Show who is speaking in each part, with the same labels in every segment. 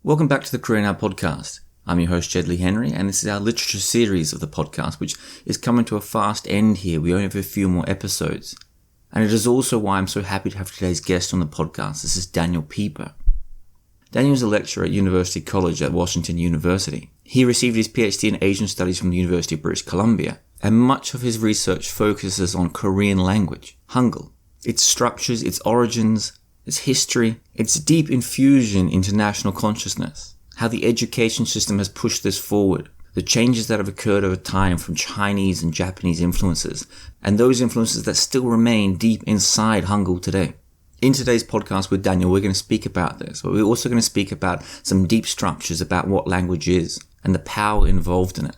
Speaker 1: Welcome back to the Korea Now podcast. I'm your host, Jed Lea-Henry, and this is our literature series of the podcast, which is coming to a fast end here. We only have a few more episodes. And it is also why I'm so happy to have today's guest on the podcast. This is Daniel Pieper. Daniel is a lecturer at University College at Washington University. He received his PhD in Asian Studies from the University of British Columbia, and much of his research focuses on Korean language, Hangul, its structures, its origins, its history, its deep infusion into national consciousness, how the education system has pushed this forward, the changes that have occurred over time from Chinese and Japanese influences, and those influences that still remain deep inside Hangul today. In today's podcast with Daniel, we're going to speak about this, but we're also going to speak about some deep structures about what language is and the power involved in it.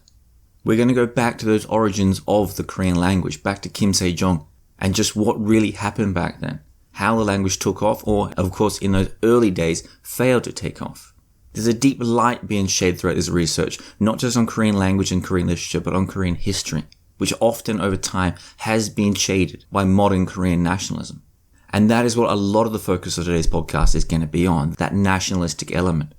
Speaker 1: We're going to go back to those origins of the Korean language, back to Kim Se-jong, and just what really happened back then. How the language took off, or, of course, in those early days, failed to take off. There's a deep light being shed throughout this research, not just on Korean language and Korean literature, but on Korean history, which often over time has been shaded by modern Korean nationalism. And that is what a lot of the focus of today's podcast is going to be on, that nationalistic element.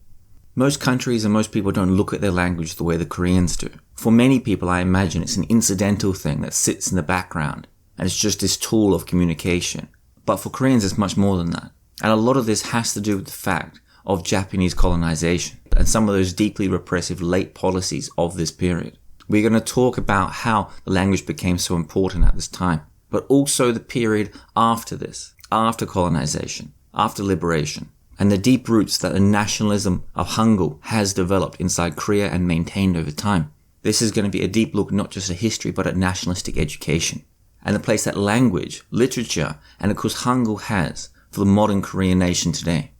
Speaker 1: Most countries and most people don't look at their language the way the Koreans do. For many people, I imagine it's an incidental thing that sits in the background, and it's just this tool of communication. But for Koreans, it's much more than that. And a lot of this has to do with the fact of Japanese colonization and some of those deeply repressive late policies of this period. We're going to talk about how the language became so important at this time, but also the period after this, after colonization, after liberation, and the deep roots that the nationalism of Hangul has developed inside Korea and maintained over time. This is going to be a deep look not just at history, but at nationalistic education, and the place that language, literature, and of course Hangul has for the modern Korean nation today.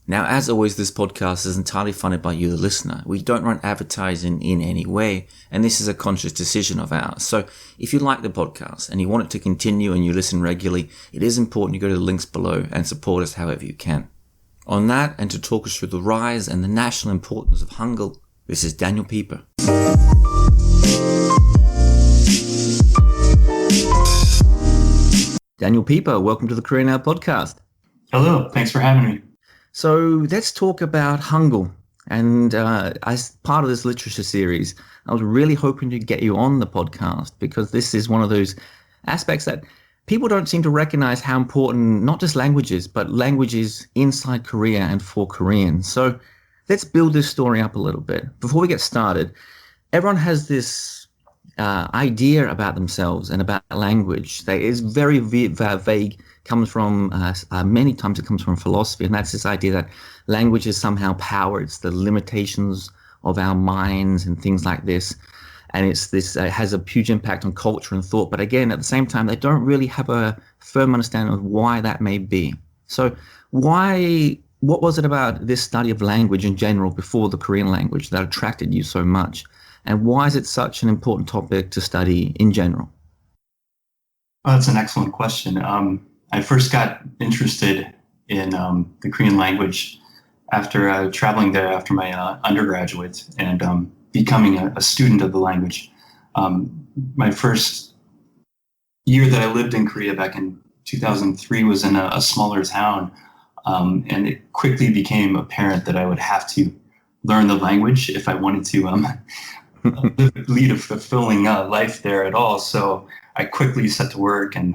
Speaker 1: Now, as always, this podcast is entirely funded by you, the listener. We don't run advertising in any way, and this is a conscious decision of ours. So if you like the podcast and you want it to continue and you listen regularly, it is important you go to the links below and support us however you can. On that, and to talk us through the rise and the national importance of Hangul, this is Daniel Pieper. Daniel Pieper, welcome to the Korea Now podcast.
Speaker 2: Hello, thanks for having me.
Speaker 1: So let's talk about Hangul. And as part of this literature series, I was really hoping to get you on the podcast because this is one of those aspects that people don't seem to recognize how important not just languages, but languages inside Korea and for Koreans. So let's build this story up a little bit. Before we get started, everyone has this idea about themselves and about language that is very vague, comes from, many times it comes from philosophy, and that's this idea that language is somehow power, it's the limitations of our minds and things like this, and it's this has a huge impact on culture and thought, but again, at the same time, they don't really have a firm understanding of why that may be. So what was it about this study of language in general before the Korean language that attracted you so much? And why is it such an important topic to study in general?
Speaker 2: Well, that's an excellent question. I first got interested in the Korean language after traveling there after my undergraduate and becoming a student of the language. My first year that I lived in Korea back in 2003 was in a smaller town, and it quickly became apparent that I would have to learn the language if I wanted to lead a fulfilling life there at all. So I quickly set to work and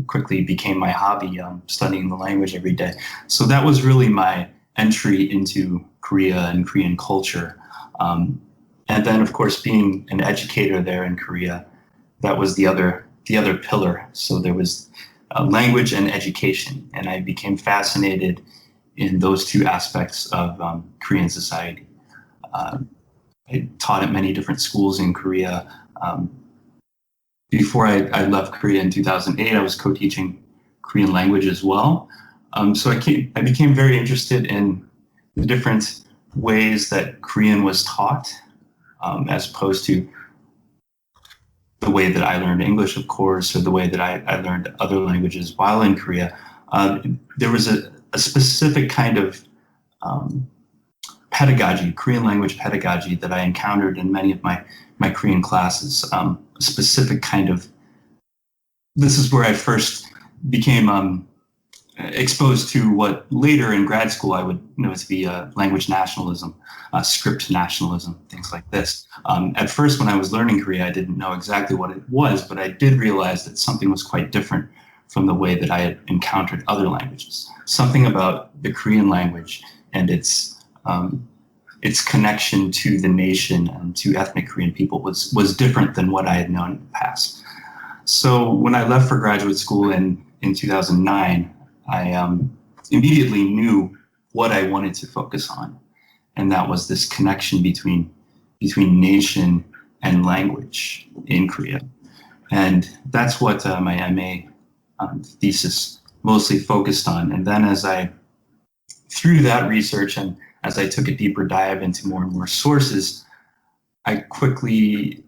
Speaker 2: quickly became my hobby, studying the language every day. So that was really my entry into Korea and Korean culture. And then, of course, being an educator there in Korea, that was the other pillar. So there was language and education, and I became fascinated in those two aspects of Korean society. I taught at many different schools in Korea. Before I left Korea in 2008, I was co-teaching Korean language as well. So I became very interested in the different ways that Korean was taught, as opposed to the way that I learned English, of course, or the way that I learned other languages while in Korea. There was a specific kind of pedagogy, Korean language pedagogy, that I encountered in many of my Korean classes. A specific kind of, this is where I first became exposed to what later in grad school I would know to be language nationalism, script nationalism, things like this. At first, when I was learning Korea, I didn't know exactly what it was, but I did realize that something was quite different from the way that I had encountered other languages. Something about the Korean language and its connection to the nation and to ethnic Korean people was different than what I had known in the past. So when I left for graduate school in 2009, I immediately knew what I wanted to focus on, and that was this connection between nation and language in Korea. And that's what my MA thesis mostly focused on. And then through that research and as I took a deeper dive into more and more sources, I quickly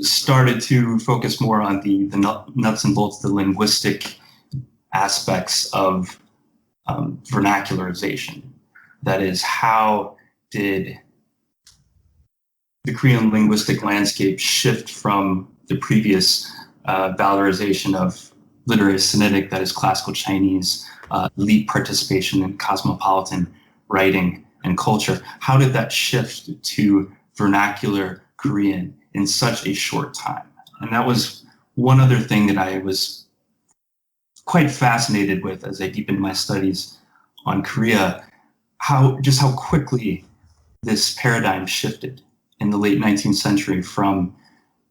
Speaker 2: started to focus more on the nuts and bolts, the linguistic aspects of vernacularization. That is, how did the Korean linguistic landscape shift from the previous valorization of literary Sinitic, that is classical Chinese, elite participation in cosmopolitan writing and culture? How did that shift to vernacular Korean in such a short time? And that was one other thing that I was quite fascinated with as I deepened my studies on Korea, how quickly this paradigm shifted in the late 19th century from,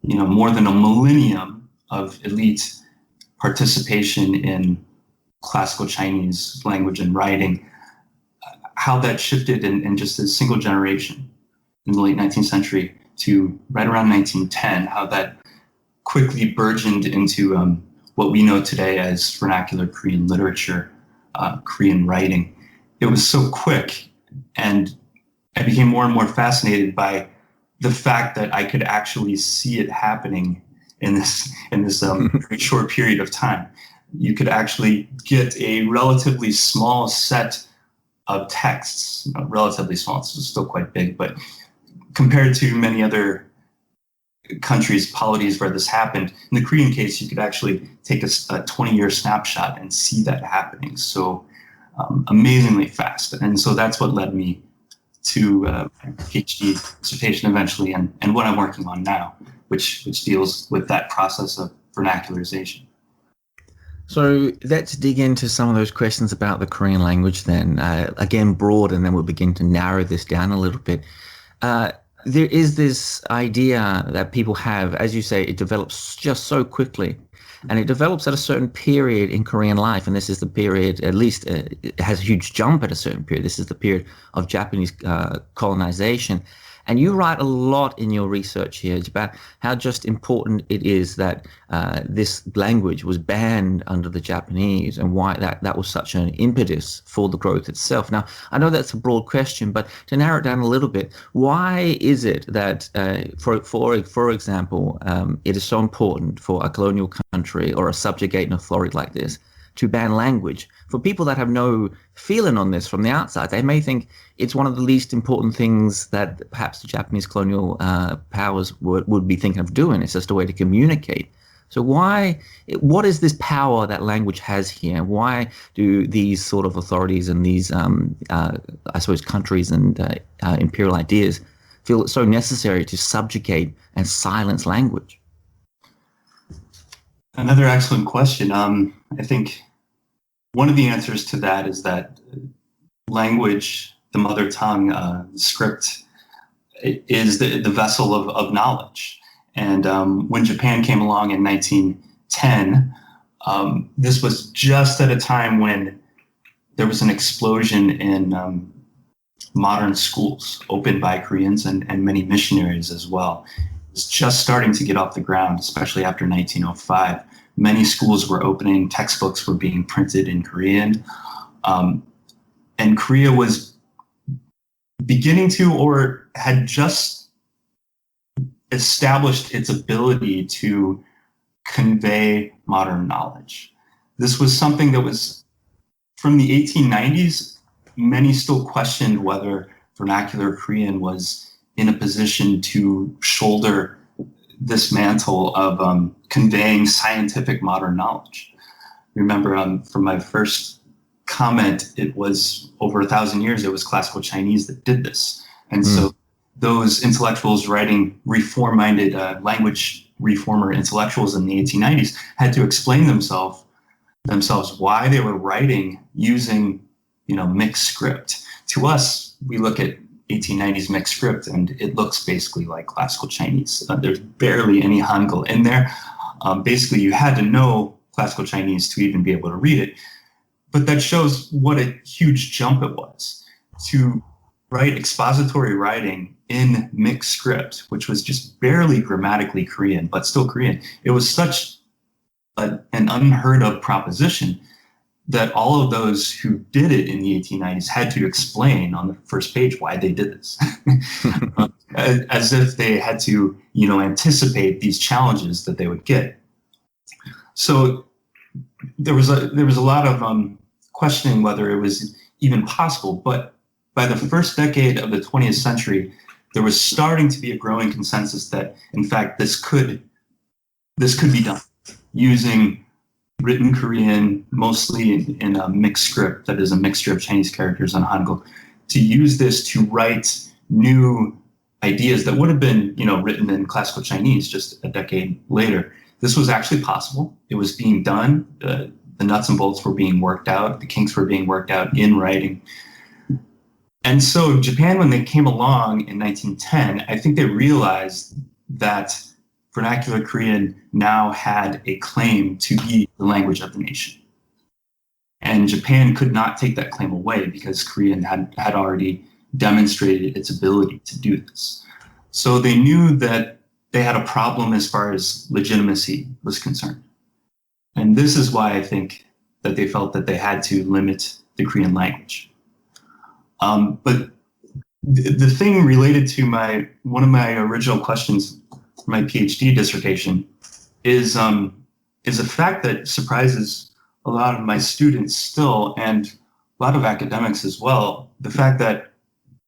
Speaker 2: more than a millennium of elite participation in classical Chinese language and writing, how that shifted in just a single generation in the late 19th century to right around 1910, how that quickly burgeoned into what we know today as vernacular Korean literature, Korean writing. It was so quick, and I became more and more fascinated by the fact that I could actually see it happening in this very short period of time. You could actually get a relatively small set of texts, relatively small, it's still quite big, but compared to many other countries, polities where this happened, in the Korean case, you could actually take a 20-year snapshot and see that happening so amazingly fast. And so that's what led me to a PhD dissertation eventually, and what I'm working on now, which deals with that process of vernacularization.
Speaker 1: So let's dig into some of those questions about the Korean language then. Again, broad, and then we'll begin to narrow this down a little bit. There is this idea that people have, as you say, it develops just so quickly, and it develops at a certain period in Korean life. And this is the period, at least it has a huge jump at a certain period. This is the period of Japanese colonization. And you write a lot in your research here about how just important it is that this language was banned under the Japanese, and why that was such an impetus for the growth itself. Now, I know that's a broad question, but to narrow it down a little bit, why is it that, for example, it is so important for a colonial country or a subjugating authority like this to ban language? For people that have no feeling on this from the outside, they may think it's one of the least important things that perhaps the Japanese colonial powers would be thinking of doing. It's just a way to communicate. So what is this power that language has here? Why do these sort of authorities and these, I suppose, countries and imperial ideas feel it's so necessary to subjugate and silence language?
Speaker 2: Another excellent question. I think one of the answers to that is that language, the mother tongue, script, is the vessel of knowledge. And when Japan came along in 1910, this was just at a time when there was an explosion in modern schools opened by Koreans and many missionaries as well. It was just starting to get off the ground, especially after 1905. Many schools were opening, textbooks were being printed in Korean, and Korea was beginning to, or had just established its ability to convey modern knowledge. This was something that was, from the 1890s, many still questioned whether vernacular Korean was in a position to shoulder this mantle of conveying scientific modern knowledge. Remember, from my first comment, it was over 1,000 years, it was classical Chinese that did this. And so those intellectuals writing reform-minded language reformer intellectuals in the 1890s had to explain themselves why they were writing using, mixed script. To us, we look at 1890s mixed script and it looks basically like classical Chinese. There's barely any Hangul in there. Basically, you had to know classical Chinese to even be able to read it. But that shows what a huge jump it was to write expository writing in mixed script, which was just barely grammatically Korean, but still Korean. It was such an unheard of proposition that all of those who did it in the 1890s had to explain on the first page why they did this, as if they had to, anticipate these challenges that they would get. So there was a lot of questioning whether it was even possible, but by the first decade of the 20th century, there was starting to be a growing consensus that, in fact, this could be done using written Korean, mostly in a mixed script, that is a mixture of Chinese characters and Hangul, to use this to write new ideas that would have been, written in classical Chinese just a decade later. This was actually possible. It was being done. The nuts and bolts were being worked out. The kinks were being worked out in writing. And so Japan, when they came along in 1910, I think they realized that vernacular Korean now had a claim to be the language of the nation. And Japan could not take that claim away because Korean had already demonstrated its ability to do this. So they knew that they had a problem as far as legitimacy was concerned. And this is why I think that they felt that they had to limit the Korean language. But the thing related to one of my original questions for my PhD dissertation is a fact that surprises a lot of my students still, and a lot of academics as well. The fact that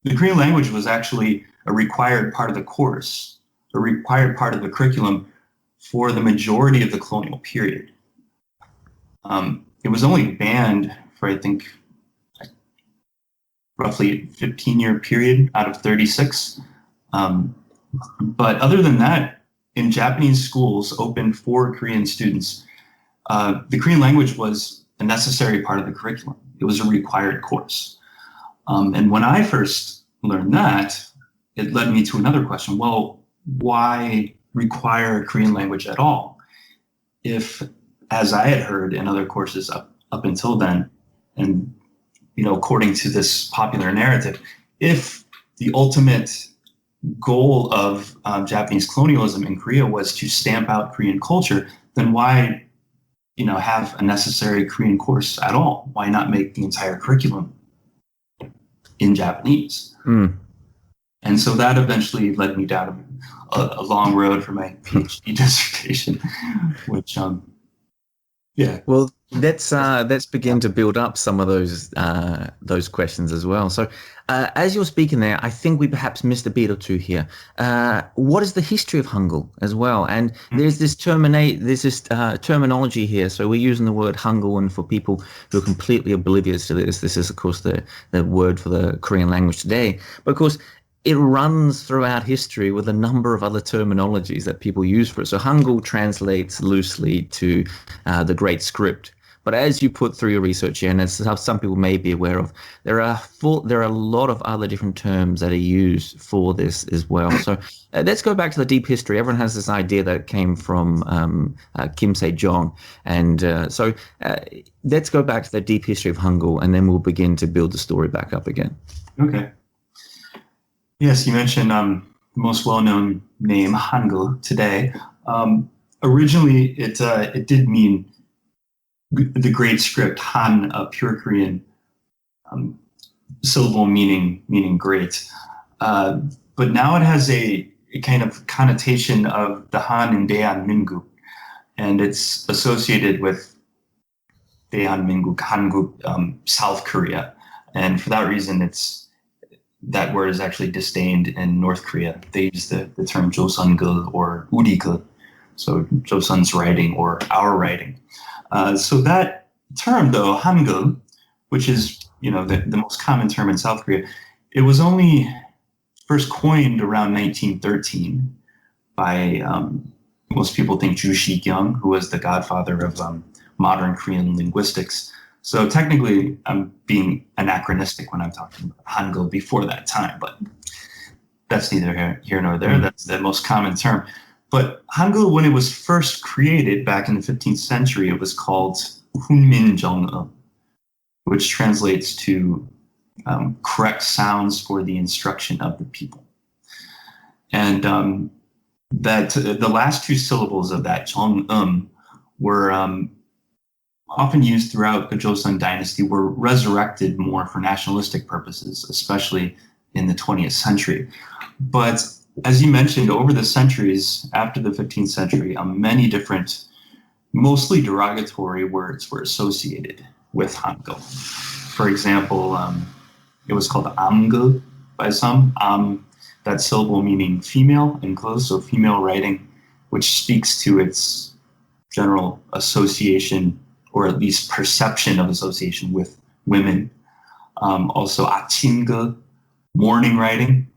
Speaker 2: the Korean language was actually a required part of the course, a required part of the curriculum for the majority of the colonial period. It was only banned for, I think, roughly a 15-year period out of 36. But other than that, in Japanese schools open for Korean students, the Korean language was a necessary part of the curriculum. It was a required course. And when I first learned that, it led me to another question. Well, why require Korean language at all? If, as I had heard in other courses up until then, and according to this popular narrative, if the ultimate goal of Japanese colonialism in Korea was to stamp out Korean culture, then why have a necessary Korean course at all? Why not make the entire curriculum in Japanese? And so that eventually led me down a long road for my PhD dissertation, which yeah.
Speaker 1: Well, let's begin to build up some of those questions as well. So, as you're speaking there, I think we perhaps missed a beat or two here. What is the history of Hangul as well? And there's this terminology here. So we're using the word Hangul, and for people who are completely oblivious to this is of course the word for the Korean language today. But of course, it runs throughout history with a number of other terminologies that people use for it. So Hangul translates loosely to the Great Script. But as you put through your research here, and as some people may be aware of, there are a lot of other different terms that are used for this as well. So let's go back to the deep history. Everyone has this idea that it came from Kim Se-jong. And so let's go back to the deep history of Hangul, and then we'll begin to build the story back up again.
Speaker 2: Okay. Yes, you mentioned the most well-known name, Hangul, today. Originally, it did mean the Great Script, Han, a pure Korean syllable meaning great. But now it has a kind of connotation of the Han in Daehanmin국, and it's associated with Daehanmin국, Hanguk, South Korea. And for that reason, that word is actually disdained in North Korea. They use the term Joseongul or Urigul, so Joseon's writing or our writing. So that term, though, Hangul, which is, the most common term in South Korea. It was only first coined around 1913 by, most people think Ju Shi-kyung, who was the godfather of modern Korean linguistics. So technically, I'm being anachronistic when I'm talking about Hangul before that time, but that's neither here nor there. That's the most common term. But Hangul, when it was first created back in the 15th century, it was called Hunmin Jeong, which translates to correct sounds for the instruction of the people. And that the last two syllables of that Jeong were often used throughout the Joseon dynasty, were resurrected more for nationalistic purposes, especially in the 20th century. But as you mentioned, over the centuries after the 15th century, many different, mostly derogatory words were associated with Hangul. For example, it was called amge by some, that syllable meaning female and close, so female writing, which speaks to its general association, or at least perception of association with women. Also achimge, morning writing,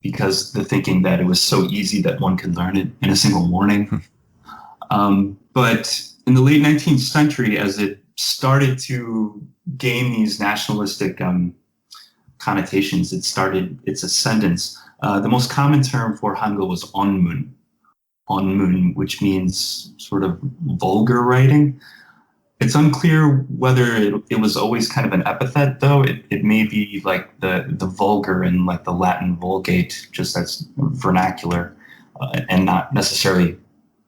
Speaker 2: because the thinking that it was so easy that one could learn it in a single morning. But in the late 19th century, as it started to gain these nationalistic connotations, it started its ascendance. The most common term for Hangul was onmun, which means sort of vulgar writing. It's unclear whether it was always kind of an epithet, though. It may be like the vulgar in like the Latin Vulgate, just as vernacular, and not necessarily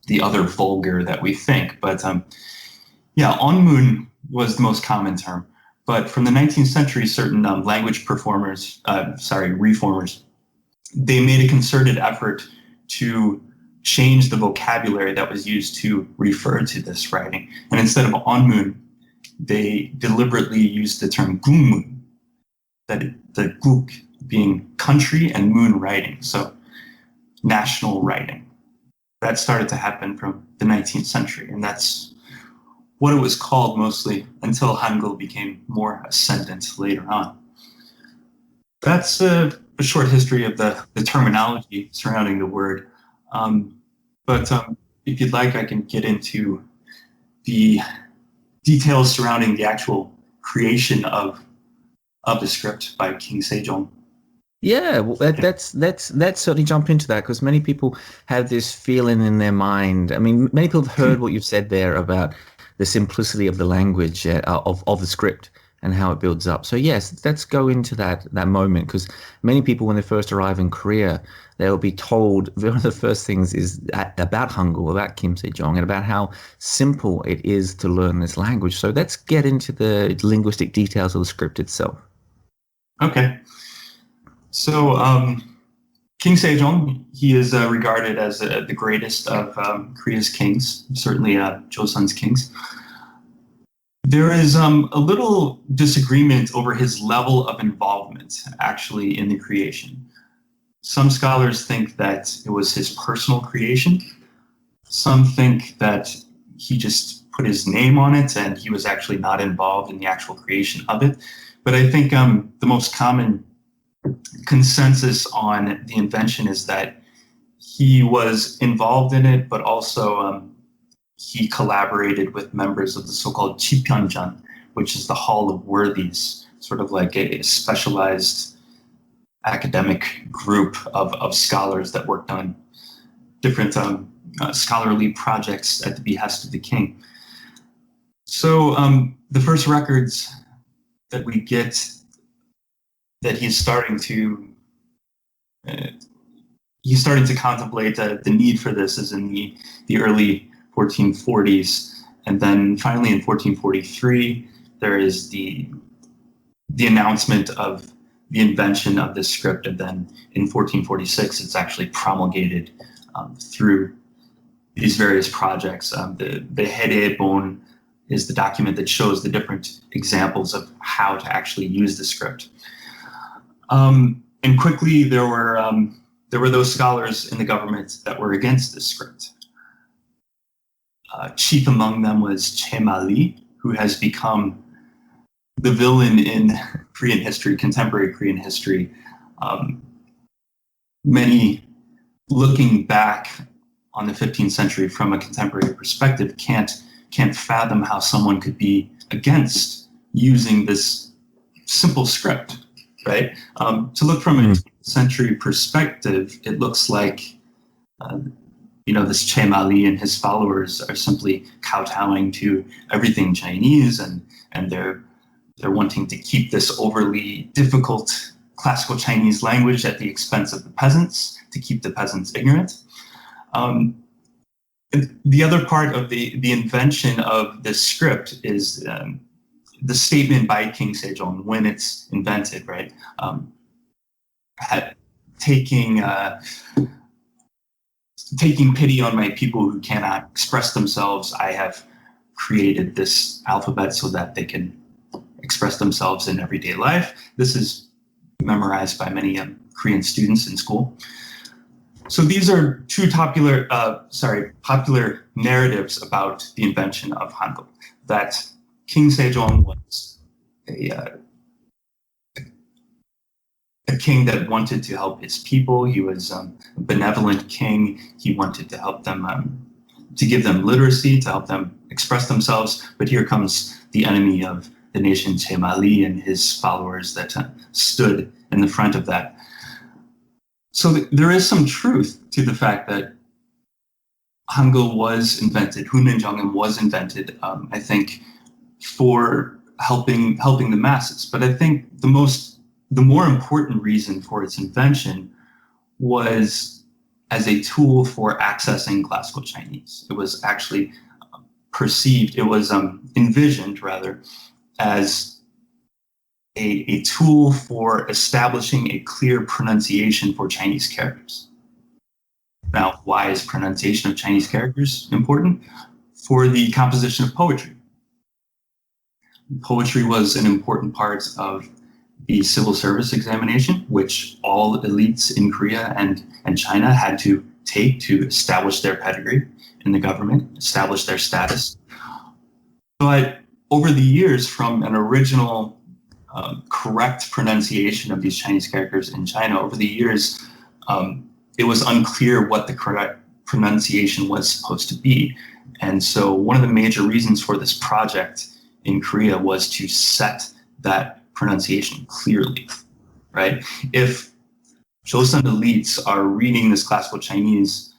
Speaker 2: the other vulgar that we think. But onmun was the most common term. But from the 19th century, certain language reformers, they made a concerted effort to change the vocabulary that was used to refer to this writing. And instead of onmun, they deliberately used the term gungmun, the guk being country and moon writing, so national writing. That started to happen from the 19th century, and that's what it was called mostly until Hangul became more ascendant later on. That's a short history of the terminology surrounding the word. But if you'd like, I can get into the details surrounding the actual creation of the script by King Sejong.
Speaker 1: Yeah, well, let's certainly jump into that, because many people have this feeling in their mind. I mean, many people have heard what you've said there about the simplicity of the language of the script and how it builds up. So yes, let's go into that moment, because many people, when they first arrive in Korea, they'll be told one of the first things is about Hangul, about Kim Sejong, and about how simple it is to learn this language. So let's get into the linguistic details of the script itself.
Speaker 2: Okay. So King Sejong, he is regarded as the greatest of Korea's kings, certainly Joseon's kings. There is a little disagreement over his level of involvement actually in the creation. Some scholars think that it was his personal creation. Some think that he just put his name on it and he was actually not involved in the actual creation of it. But I think the most common consensus on the invention is that he was involved in it, but also he collaborated with members of the so-called Chipyeonjan, which is the Hall of Worthies, sort of like a specialized academic group of scholars that worked on different scholarly projects at the behest of the king. So the first records that we get that he's starting to contemplate the need for this is in the early 1440s, and then finally in 1443 there is the announcement of the invention of this script, and then in 1446 it's actually promulgated through these various projects. The Haedaebon is the document that shows the different examples of how to actually use the script. And quickly there were those scholars in the government that were against this script. Chief among them was Che Ma-li, who has become the villain in Korean history, contemporary Korean history. Many looking back on the 15th century from a contemporary perspective can't fathom how someone could be against using this simple script, right? To look from a 20th century perspective, it looks like this Che Ma-li and his followers are simply kowtowing to everything Chinese, and they're wanting to keep this overly difficult classical Chinese language at the expense of the peasants, to keep the peasants ignorant. The other part of the invention of this script is the statement by King Sejong when it's invented, right? Taking pity on my people who cannot express themselves, I have created this alphabet so that they can express themselves in everyday life. This is memorized by many Korean students in school. So these are two popular narratives about the invention of Hangul. That King Sejong was a king that wanted to help his people. He was a benevolent king. He wanted to help them, to give them literacy, to help them express themselves. But here comes the enemy of the nation, Che Ma-li, and his followers that stood in the front of that. So there is some truth to the fact that Hangul was invented, Hunminjeongeum was invented, I think, for helping the masses. But I think the more important reason for its invention was as a tool for accessing classical Chinese. It was actually perceived, it was envisioned rather, as a tool for establishing a clear pronunciation for Chinese characters. Now, why is pronunciation of Chinese characters important? For the composition of poetry. Poetry was an important part of the civil service examination, which all elites in Korea and China had to take to establish their pedigree in the government, establish their status. But over the years, from an original correct pronunciation of these Chinese characters in China, over the years, it was unclear what the correct pronunciation was supposed to be. And so one of the major reasons for this project in Korea was to set that pronunciation clearly, right? If Joseon elites are reading this classical Chinese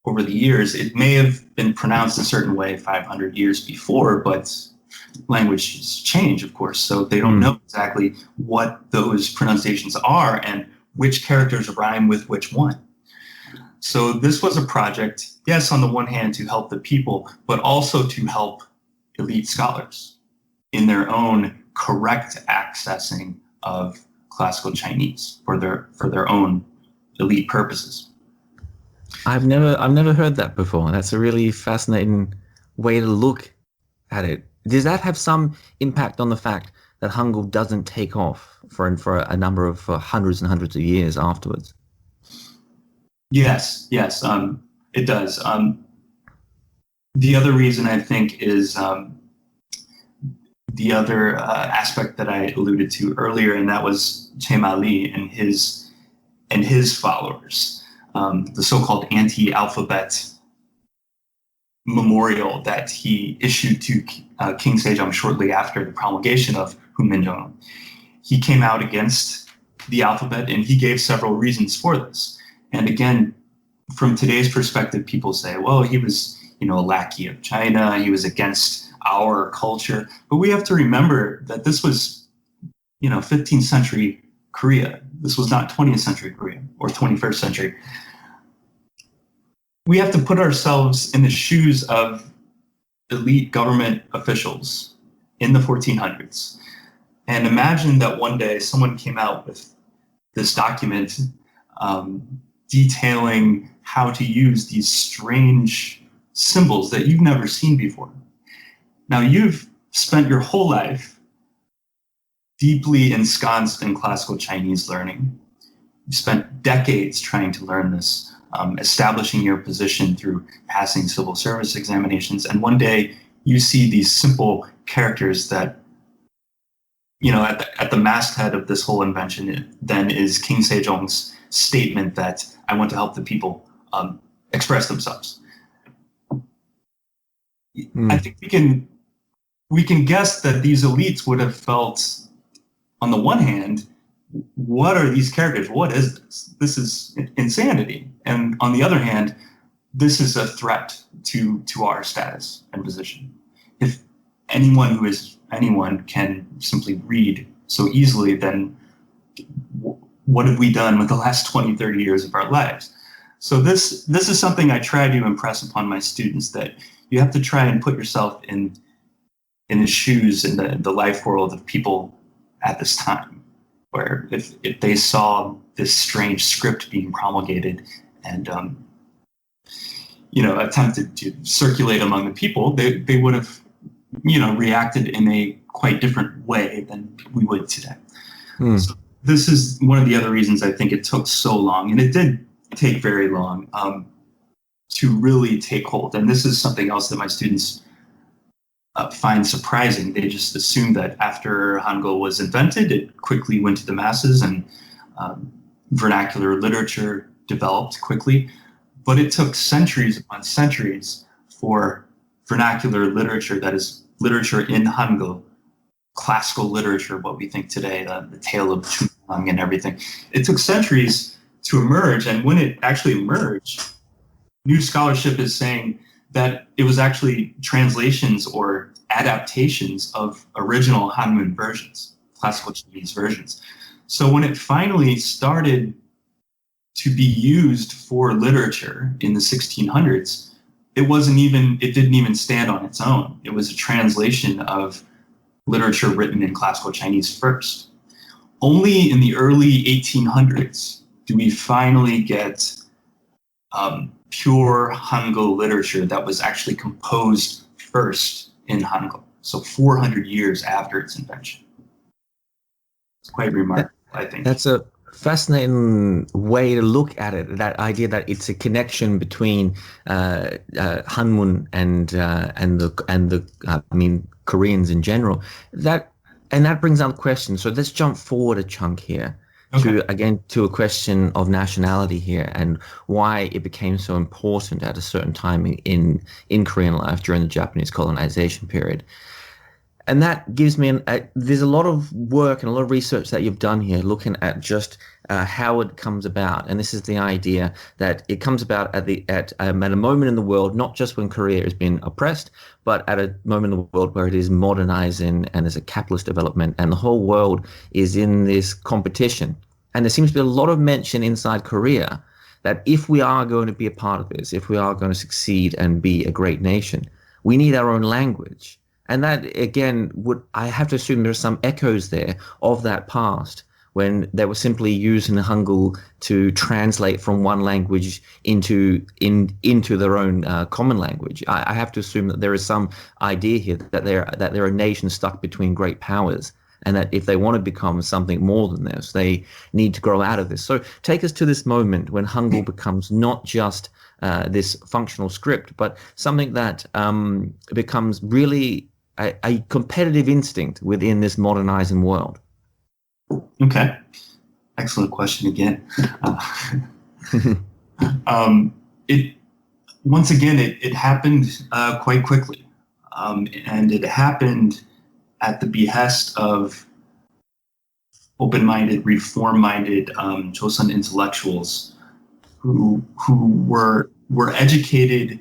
Speaker 2: over the years, it may have been pronounced a certain way 500 years before, but languages change, of course, so they don't know exactly what those pronunciations are and which characters rhyme with which one. So this was a project, yes, on the one hand to help the people, but also to help elite scholars in their own correct accessing of classical Chinese for their own elite purposes.
Speaker 1: I've never heard that before. That's a really fascinating way to look at it. Does that have some impact on the fact that Hangul doesn't take off for a number of hundreds and hundreds of years afterwards?
Speaker 2: Yes, it does. The other reason I think is the other aspect that I alluded to earlier, and that was Che Ma-li and his followers, the so-called anti-alphabet memorial that he issued to King Sejong shortly after the promulgation of Hunminjeongeum. He came out against the alphabet, and he gave several reasons for this. And again, from today's perspective, people say, well, he was, a lackey of China. He was against our culture. But we have to remember that this was, 15th century Korea. This was not 20th century Korea or 21st century. We have to put ourselves in the shoes of elite government officials in the 1400s and imagine that one day someone came out with this document detailing how to use these strange symbols that you've never seen before. Now, you've spent your whole life deeply ensconced in classical Chinese learning. You've spent decades trying to learn this, establishing your position through passing civil service examinations. And one day you see these simple characters that at the masthead of this whole invention then is King Sejong's statement that I want to help the people express themselves. I think we can guess that these elites would have felt, on the one hand, what are these characters? What is this? This is insanity. And on the other hand, this is a threat to our status and position. If anyone can simply read so easily, then what have we done with the last 20, 30 years of our lives? So this is something I try to impress upon my students, that you have to try and put yourself in the shoes, in the life world of people at this time, where if they saw this strange script being promulgated and attempted to circulate among the people, they would have reacted in a quite different way than we would today. So this is one of the other reasons I think it took so long, and it did take very long to really take hold. And this is something else that my students find surprising. They just assume that after Hangul was invented, it quickly went to the masses and vernacular literature developed quickly. But it took centuries upon centuries for vernacular literature, that is literature in Hangul, classical literature, what we think today, the tale of Chunang and everything. It took centuries to emerge, and when it actually emerged, new scholarship is saying that it was actually translations or adaptations of original Hanmun versions, classical Chinese versions. So when it finally started to be used for literature in the 1600s, it didn't even stand on its own. It was a translation of literature written in classical Chinese first. Only in the early 1800s do we finally get pure Hangul literature that was actually composed first in Hangul. So 400 years after its invention. It's quite remarkable, I think.
Speaker 1: That's a fascinating way to look at it. That idea that it's a connection between Hanmun and the Koreans in general. That brings up a question. So let's jump forward a chunk here. Okay. to a question of nationality here, and why it became so important at a certain time in Korean life during the Japanese colonization period. And that gives me there's a lot of work and a lot of research that you've done here looking at just how it comes about. And this is the idea that it comes about at a moment in the world, not just when Korea is being oppressed, but at a moment in the world where it is modernizing and there's a capitalist development and the whole world is in this competition. And there seems to be a lot of mention inside Korea that if we are going to be a part of this, if we are going to succeed and be a great nation, we need our own language. And that, again, I have to assume there's some echoes there of that past when they were simply using Hangul to translate from one language into their own common language. I have to assume that there is some idea here that they're a nation stuck between great powers, and that if they want to become something more than this, they need to grow out of this. So take us to this moment when Hangul becomes not just this functional script, but something that becomes really a competitive instinct within this modernizing world.
Speaker 2: Okay. Excellent question again. It happened quite quickly. And it happened at the behest of open-minded, reform-minded Joseon intellectuals who were educated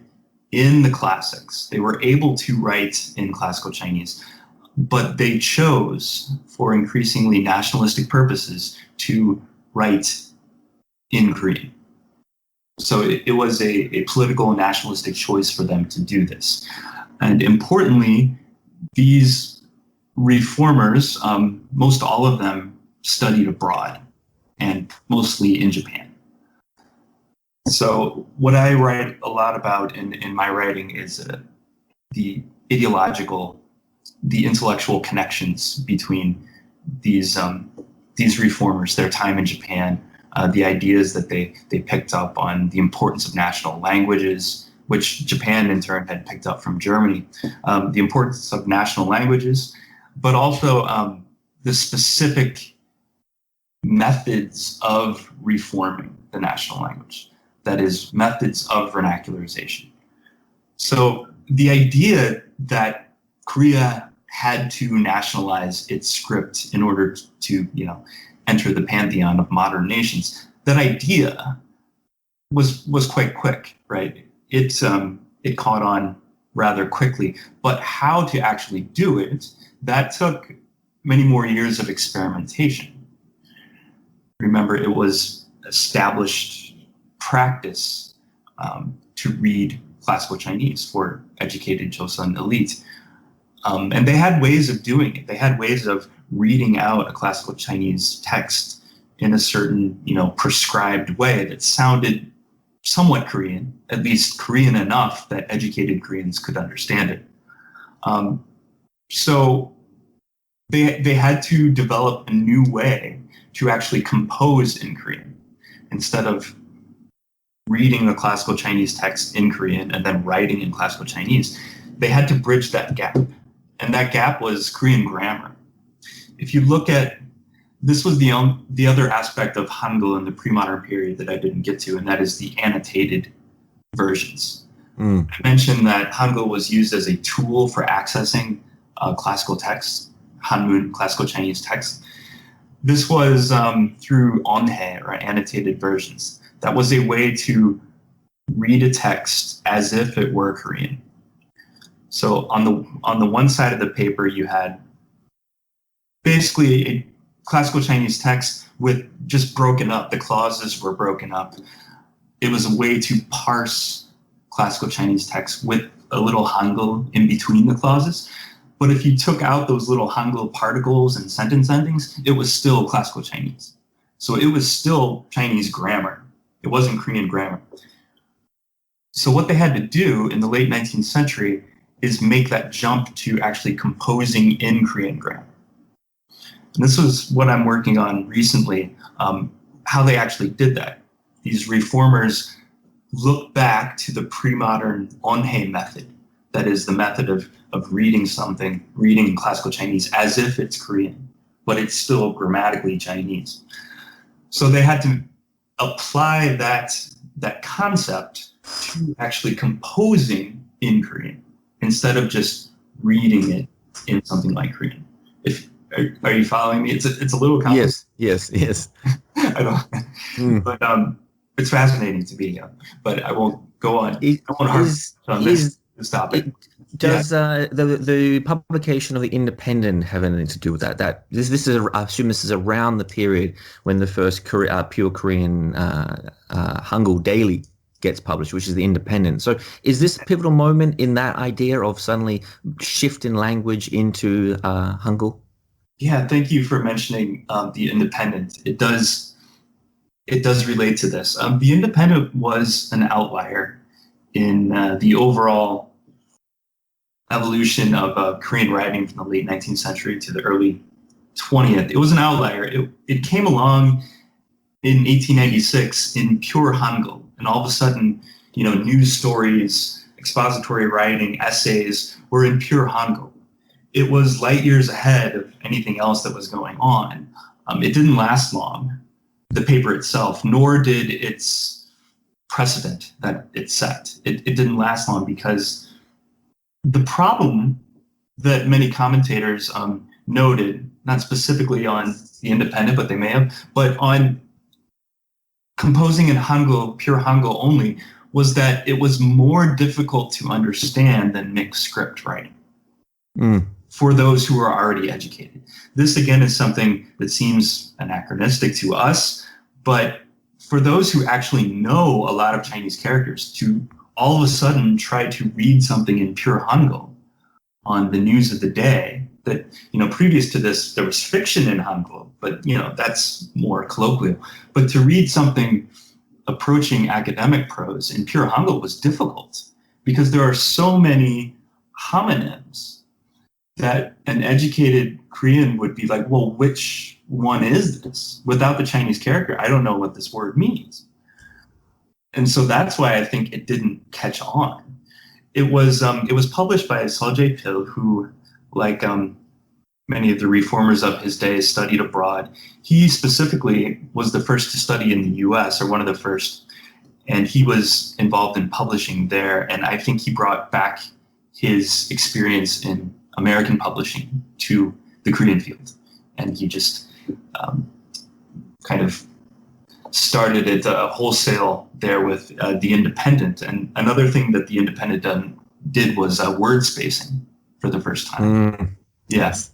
Speaker 2: in the classics. They were able to write in classical Chinese, but they chose, for increasingly nationalistic purposes, to write in Korean. So it was a political and nationalistic choice for them to do this. And importantly, these reformers, most all of them studied abroad, and mostly in Japan. So what I write a lot about in my writing is the intellectual connections between these reformers, their time in Japan, the ideas that they picked up on the importance of national languages, which Japan in turn had picked up from Germany, the importance of national languages, but also the specific methods of reforming the national language, that is, methods of vernacularization. So the idea that Korea had to nationalize its script in order to, enter the pantheon of modern nations, that idea was quite quick, right? It caught on rather quickly, but how to actually do it, that took many more years of experimentation. Remember, it was established practice to read classical Chinese for educated Joseon elite. And they had ways of doing it. They had ways of reading out a classical Chinese text in a certain, prescribed way that sounded somewhat Korean, at least Korean enough that educated Koreans could understand it. So they had to develop a new way to actually compose in Korean instead of reading the classical Chinese text in Korean and then writing in classical Chinese. They had to bridge that gap, and that gap was Korean grammar. If you look at, this was the other aspect of Hangul in the pre-modern period that I didn't get to, and that is the annotated versions. I mentioned that Hangul was used as a tool for accessing classical texts, Hanmun, classical Chinese texts. This was through onhae, or annotated versions. That was a way to read a text as if it were Korean. So on the one side of the paper, you had basically a classical Chinese text with just broken up. The clauses were broken up. It was a way to parse classical Chinese text with a little Hangul in between the clauses. But if you took out those little Hangul particles and sentence endings, it was still classical Chinese. So it was still Chinese grammar. It wasn't Korean grammar. So what they had to do in the late 19th century is make that jump to actually composing in Korean grammar. And this was what I'm working on recently, how they actually did that. These reformers look back to the pre-modern onhae method, that is the method of reading something, reading in classical Chinese as if it's Korean, but it's still grammatically Chinese. So they had to apply that concept to actually composing in Korean instead of just reading it in something like Korean. Are you following me? It's a little complicated.
Speaker 3: Yes.
Speaker 2: I don't, but it's fascinating to me. But I won't go on. I won't harp on this topic.
Speaker 3: Does the publication of the Independent have anything to do with that? This is I assume this is around the period when the first pure Korean Hangul daily gets published, which is the Independent. So is this a pivotal moment in that idea of suddenly shift in language into Hangul?
Speaker 2: Yeah, thank you for mentioning the Independent. It does relate to this. The Independent was an outlier in the overall evolution of Korean writing from the late 19th century to the early 20th. It was an outlier. It came along in 1896 in pure Hangul, and all of a sudden, news stories, expository writing, essays were in pure Hangul. It was light years ahead of anything else that was going on. It didn't last long, the paper itself, nor did its precedent that it set. It didn't last long because the problem that many commentators noted, not specifically on the Independent, but they may have, but on composing in Hangul, pure Hangul only, was that it was more difficult to understand than mixed script writing. For those who are already educated. This, again, is something that seems anachronistic to us, but for those who actually know a lot of Chinese characters, to all of a sudden try to read something in pure Hangul on the news of the day, that, previous to this, there was fiction in Hangul, but, that's more colloquial. But to read something approaching academic prose in pure Hangul was difficult because there are so many homonyms that an educated Korean would be like, well, which one is this? Without the Chinese character, I don't know what this word means. And so that's why I think it didn't catch on. It was published by Seo Jae-pil, who, like many of the reformers of his day studied abroad. He specifically was the first to study in the US, or one of the first, and he was involved in publishing there. And I think he brought back his experience in American publishing to the Korean field. And he just kind of started it wholesale there with The Independent. And another thing that The Independent did was word spacing for the first time. Yes.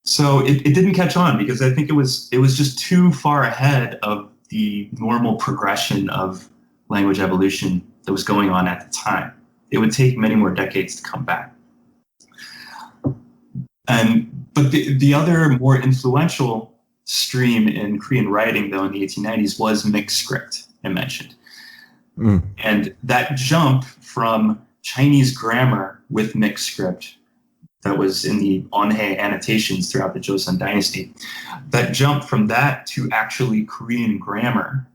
Speaker 2: So it didn't catch on because I think it was just too far ahead of the normal progression of language evolution that was going on at the time. It would take many more decades to come back. But the other more influential stream in Korean writing, though, in the 1890s was mixed script, I mentioned. And that jump from Chinese grammar with mixed script that was in the Onhae annotations throughout the Joseon dynasty, that jump from that to actually Korean grammar,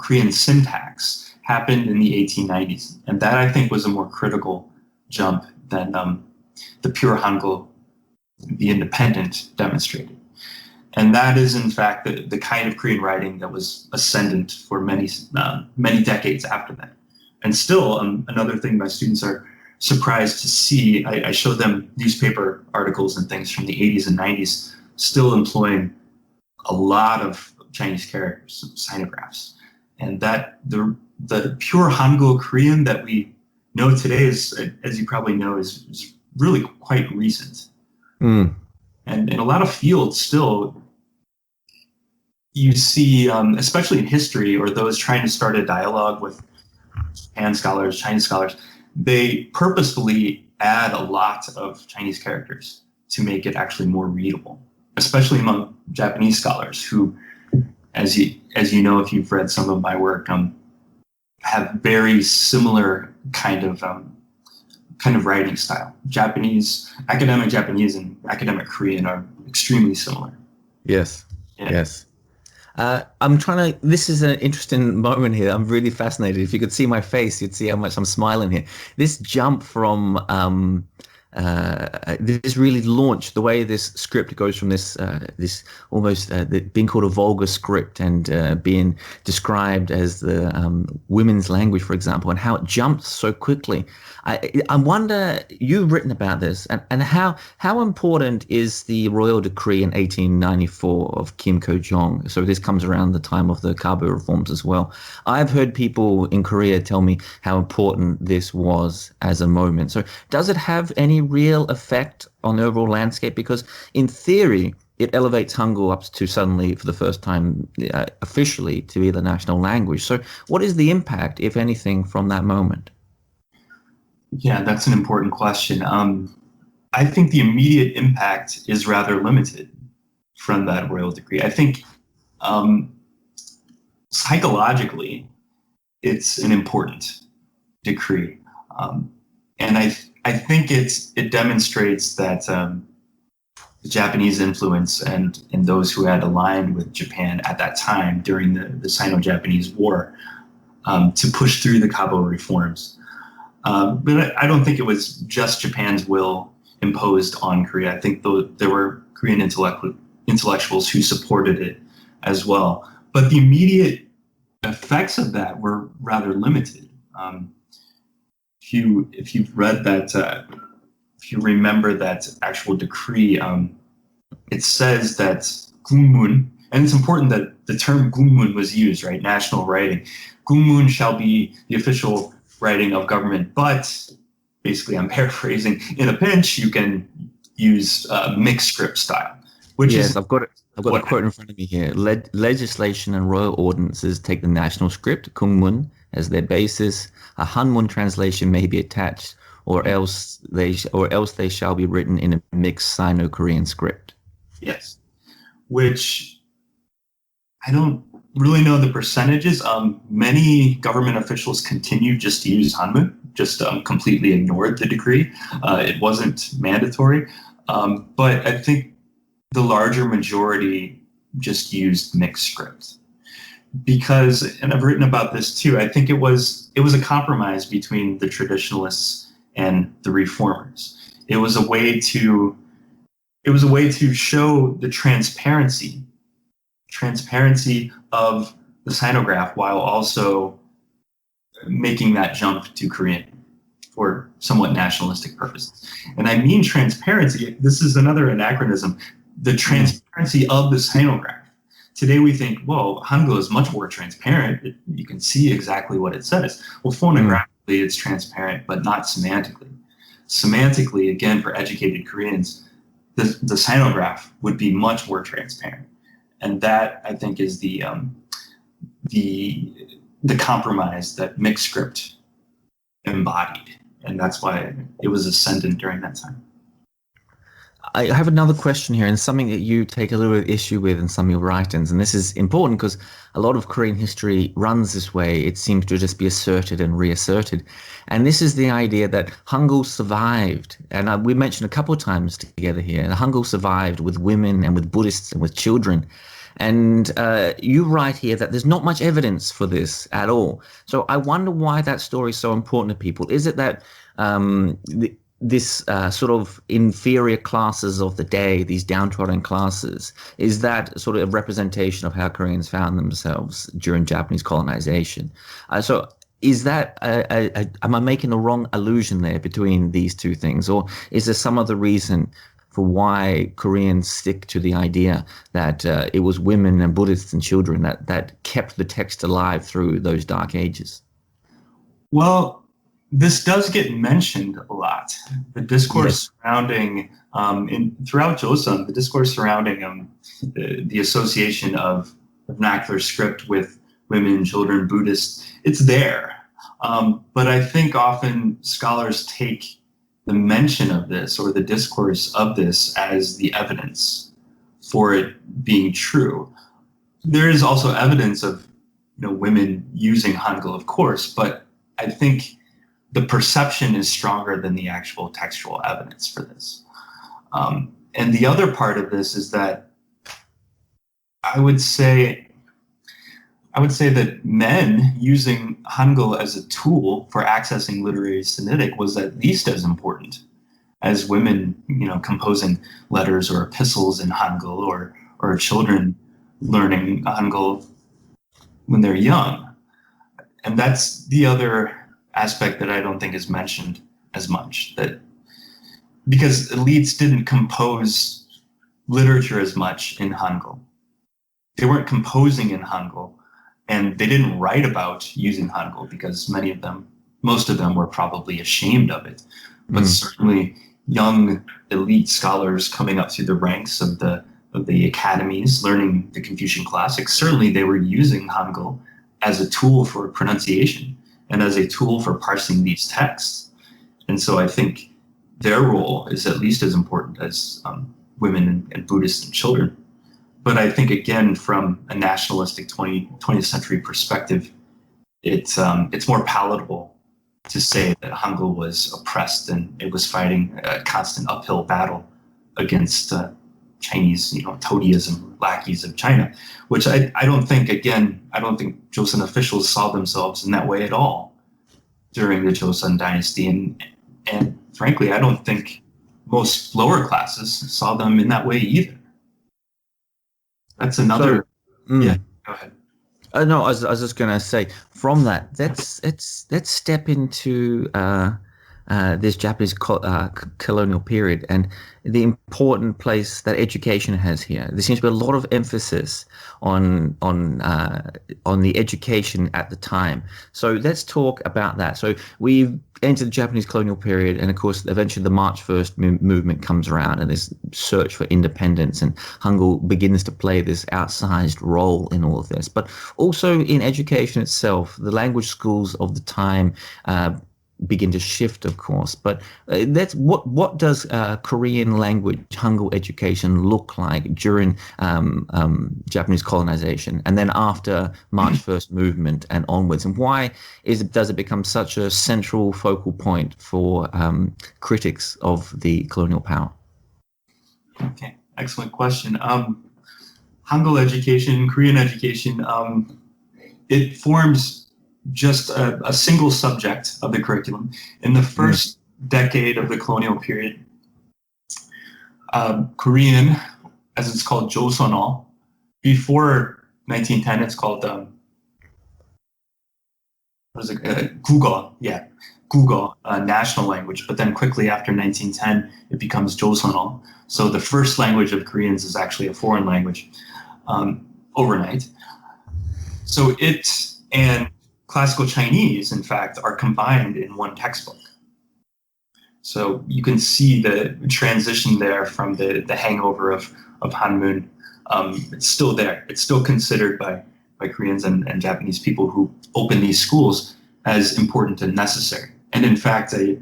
Speaker 2: Korean syntax, happened in the 1890s. And that, I think, was a more critical jump than the pure Hangul, The Independent, demonstrated. And that is, in fact, the kind of Korean writing that was ascendant for many decades after that. And still, another thing my students are surprised to see, I show them newspaper articles and things from the 80s and 90s, still employing a lot of Chinese characters, sinographs. And that the pure Hangul Korean that we know today is, as you probably know, is really quite recent. And in a lot of fields still, you see, especially in history, or those trying to start a dialogue with Japan scholars, Chinese scholars, they purposefully add a lot of Chinese characters to make it actually more readable, especially among Japanese scholars who, as you know, if you've read some of my work, have very similar kind of writing style. Academic Japanese and academic Korean are extremely similar.
Speaker 3: Yes. Yeah. Yes. This is an interesting moment here. I'm really fascinated. If you could see my face, you'd see how much I'm smiling here. This jump from this really launched the way this script goes from this almost being called a vulgar script and being described as the women's language, for example, and how it jumped so quickly. I wonder, you've written about this, and how important is the royal decree in 1894 of Kim Ko-jong? So this comes around the time of the Kabo reforms as well. I've heard people in Korea tell me how important this was as a moment. So does it have any real effect on the overall landscape? Because in theory, it elevates Hangul up to suddenly, for the first time officially, to be the national language. So what is the impact, if anything, from that moment?
Speaker 2: Yeah, that's an important question. I think the immediate impact is rather limited from that royal decree. I think psychologically, it's an important decree. And I think it demonstrates that the Japanese influence and those who had aligned with Japan at that time during the Sino-Japanese War to push through the Kabo reforms. But I don't think it was just Japan's will imposed on Korea. I think there were Korean intellectuals who supported it as well. But the immediate effects of that were rather limited. If you've read that, if you remember that actual decree, it says that Gungmun, and it's important that the term Gungmun was used, right? National writing. Gungmun shall be the official writing of government, but basically, I'm paraphrasing, in a pinch, you can use mixed script style.
Speaker 3: Yes, I've got a quote in front of me here. Legislation and royal ordinances take the national script, Gungmun, as their basis. A Hanmun translation may be attached, or else they shall be written in a mixed Sino-Korean script.
Speaker 2: Yes, which I don't really know the percentages. Many government officials continue just to use Hanmun, just completely ignored the decree. It wasn't mandatory, but I think the larger majority just used mixed script. Because, and I've written about this too, I think it was a compromise between the traditionalists and the reformers. It was a way to it was a way to show the transparency of the sinograph while also making that jump to Korean for somewhat nationalistic purposes. And I mean transparency, this is another anachronism, the transparency of the sinograph. Today we think, well, Hangul is much more transparent. You can see exactly what it says. Well, phonographically it's transparent, but not semantically. Semantically, again, for educated Koreans, the sinograph would be much more transparent. And that, I think, is the compromise that mixed script embodied. And that's why it was ascendant during that time.
Speaker 3: I have another question here, and something that you take a little bit of issue with in some of your writings, and this is important because a lot of Korean history runs this way. It seems to just be asserted and reasserted. And this is the idea that Hangul survived, and we mentioned a couple of times together here, and Hangul survived with women and with Buddhists and with children. And you write here that there's not much evidence for this at all. So I wonder why that story is so important to people. Is it that this sort of inferior classes of the day, these downtrodden classes, is that sort of a representation of how Koreans found themselves during Japanese colonization? So is that, am I making a wrong allusion there between these two things? Or is there some other reason for why Koreans stick to the idea that it was women and Buddhists and children that kept the text alive through those dark ages?
Speaker 2: Well, this does get mentioned a lot. The discourse surrounding, throughout Joseon, the discourse surrounding the association of vernacular script with women, children, Buddhists, it's there. But I think often scholars take the mention of this or the discourse of this as the evidence for it being true. There is also evidence of women using Hangul, of course, but I think the perception is stronger than the actual textual evidence for this. And the other part of this is that I would say that men using Hangul as a tool for accessing literary Sinitic was at least as important as women, composing letters or epistles in Hangul, or children learning Hangul when they're young. And that's the other aspect that I don't think is mentioned as much, that because elites didn't compose literature as much in Hangul. They weren't composing in Hangul, and they didn't write about using Hangul because most of them were probably ashamed of it. But certainly young elite scholars coming up through the ranks of the academies, learning the Confucian classics, certainly they were using Hangul as a tool for pronunciation and as a tool for parsing these texts. And so I think their role is at least as important as women and Buddhists and children. But I think, again, from a nationalistic 20th century perspective, it's more palatable to say that Hangul was oppressed and it was fighting a constant uphill battle against Chinese, toadyism, lackeys of China, which I don't think Joseon officials saw themselves in that way at all during the Joseon dynasty. And frankly, I don't think most lower classes saw them in that way either. That's another. Yeah, go ahead.
Speaker 3: No, I was just going to say, from that, let's step into this Japanese colonial period and the important place that education has here. There seems to be a lot of emphasis on the education at the time. So let's talk about that. So we've entered the Japanese colonial period, and of course, eventually the March 1st movement comes around, and this search for independence, and Hangul begins to play this outsized role in all of this. But also in education itself, the language schools of the time begin to shift, of course. But that's what does Korean language Hangul education look like during Japanese colonization, and then after March 1st movement and onwards, and why does it become such a central focal point for critics of the colonial power?
Speaker 2: Okay, excellent question. Hangul education, Korean education, it forms just a single subject of the curriculum. In the first decade of the colonial period, Korean, as it's called, Joseonol. Before 1910, it's called Gugo, Gugo, national language. But then quickly after 1910, it becomes Joseonol. So the first language of Koreans is actually a foreign language overnight. So it and classical Chinese, in fact, are combined in one textbook. So you can see the transition there from the hangover of Hanmun. It's still there. It's still considered by Koreans and Japanese people who open these schools as important and necessary. And in fact, an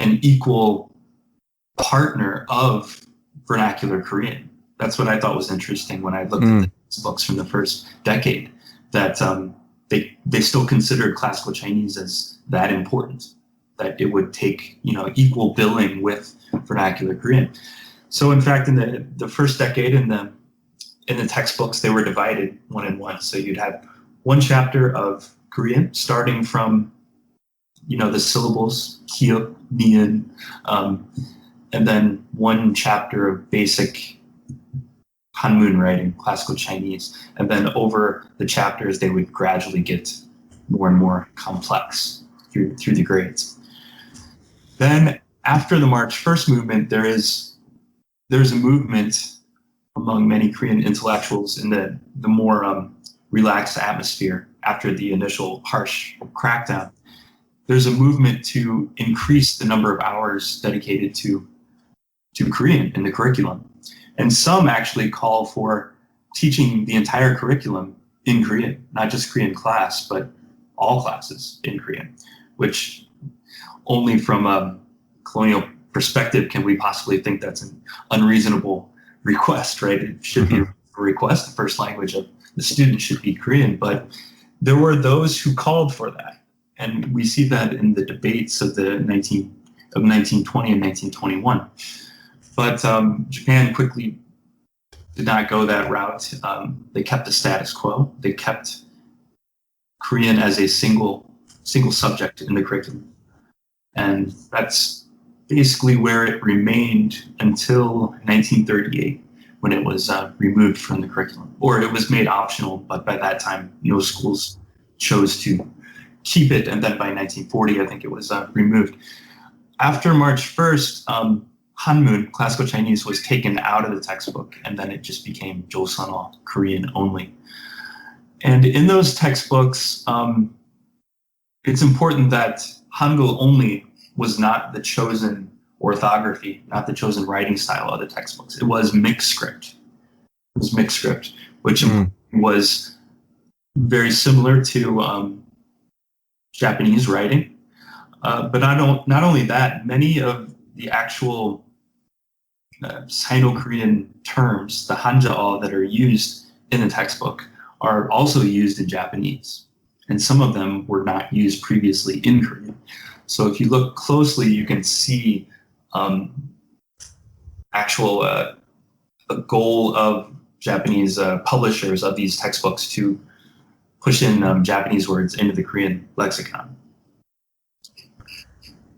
Speaker 2: equal partner of vernacular Korean. That's what I thought was interesting when I looked at the books from the first decade, that they still considered classical Chinese as that important, that it would take equal billing with vernacular Korean. So in fact, in the first decade in the textbooks, they were divided one and one. So you'd have one chapter of Korean starting from the syllables, kiuk, nian, and then one chapter of basic Hanmun writing, classical Chinese. And then over the chapters, they would gradually get more and more complex through the grades. Then after the March 1st movement, there's a movement among many Korean intellectuals in the more relaxed atmosphere after the initial harsh crackdown. There's a movement to increase the number of hours dedicated to Korean in the curriculum. And some actually call for teaching the entire curriculum in Korean, not just Korean class, but all classes in Korean, which only from a colonial perspective can we possibly think that's an unreasonable request, right? It should be a request. The first language of the student should be Korean, but there were those who called for that. And we see that in the debates of 1920 and 1921. But Japan quickly did not go that route. They kept the status quo. They kept Korean as a single subject in the curriculum. And that's basically where it remained until 1938, when it was removed from the curriculum. Or it was made optional, but by that time, no schools chose to keep it. And then by 1940, I think it was removed. After March 1st, Hanmun, classical Chinese, was taken out of the textbook, and then it just became Joseonol, Korean only. And in those textbooks, it's important that Hangul only was not the chosen orthography, not the chosen writing style of the textbooks. It was mixed script. Which was very similar to Japanese writing. But not only that, many of the actual Sino-Korean terms, the Hanjaal that are used in the textbook, are also used in Japanese. And some of them were not used previously in Korean. So if you look closely, you can see actual a goal of Japanese publishers of these textbooks to push in Japanese words into the Korean lexicon.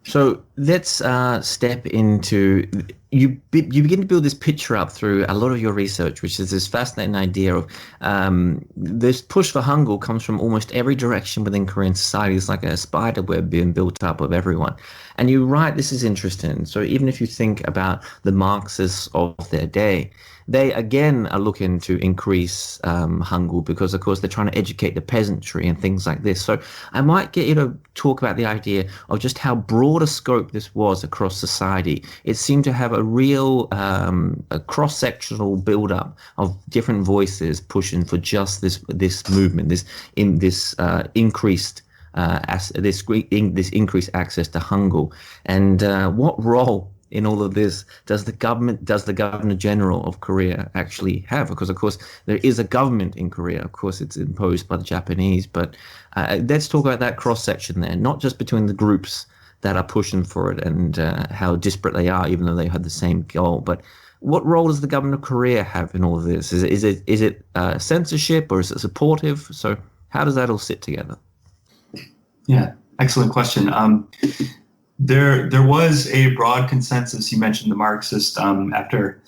Speaker 3: So let's step into, you begin to build this picture up through a lot of your research, which is this fascinating idea of this push for Hangul comes from almost every direction within Korean society. It's like a spider web being built up of everyone. And you write, this is interesting. So even if you think about the Marxists of their day, they again are looking to increase Hangul because, of course, they're trying to educate the peasantry and things like this. So I might get you to talk about the idea of just how broad a scope this was across society. It seemed to have a real a cross-sectional build-up of different voices pushing for just this movement, this increased increased access to Hangul. And what role in all of this does the Governor General of Korea actually have? Because of course there is a government in Korea. Of course it's imposed by the Japanese, but let's talk about that cross section there, not just between the groups that are pushing for it and how disparate they are, even though they had the same goal. But what role does the Governor of Korea have in all of this? Is it censorship, or is it supportive? So how does that all sit together?
Speaker 2: Yeah, excellent question. There was a broad consensus. You mentioned the Marxist. After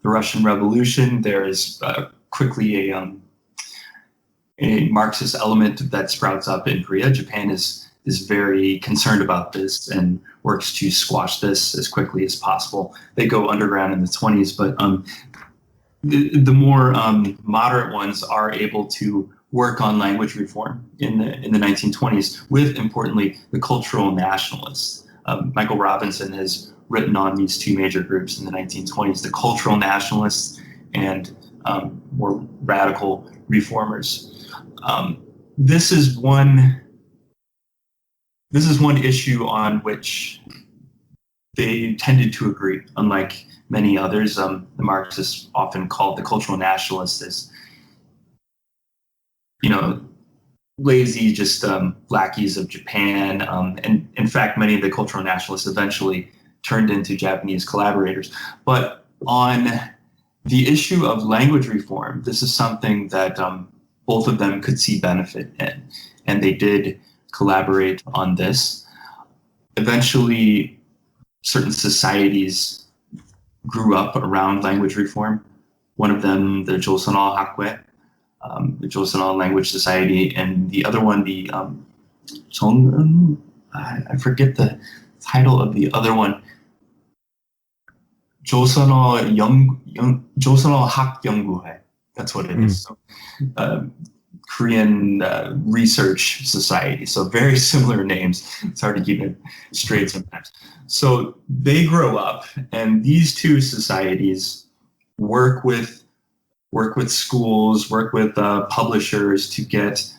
Speaker 2: the Russian Revolution, there is quickly a Marxist element that sprouts up in Korea. Japan is very concerned about this and works to squash this as quickly as possible. They go underground in the 20s, but the more moderate ones are able to work on language reform in the 1920s with, importantly, the cultural nationalists. Michael Robinson has written on these two major groups in the 1920s, the cultural nationalists and more radical reformers. This is one issue on which they tended to agree, unlike many others. The Marxists often called the cultural nationalists as, lazy, just lackeys of Japan. And in fact, many of the cultural nationalists eventually turned into Japanese collaborators. But on the issue of language reform, this is something that both of them could see benefit in, and they did collaborate on this. Eventually, certain societies grew up around language reform. One of them, the Joseonol Hakgue, the Joseonol Language Society, and the other one, the I forget the title of the other one. Joseonol Hak Yeongguhae. That's what it is. So, Korean Research Society. So very similar names. It's hard to keep it straight sometimes. So they grow up, and these two societies work with schools, work with publishers to get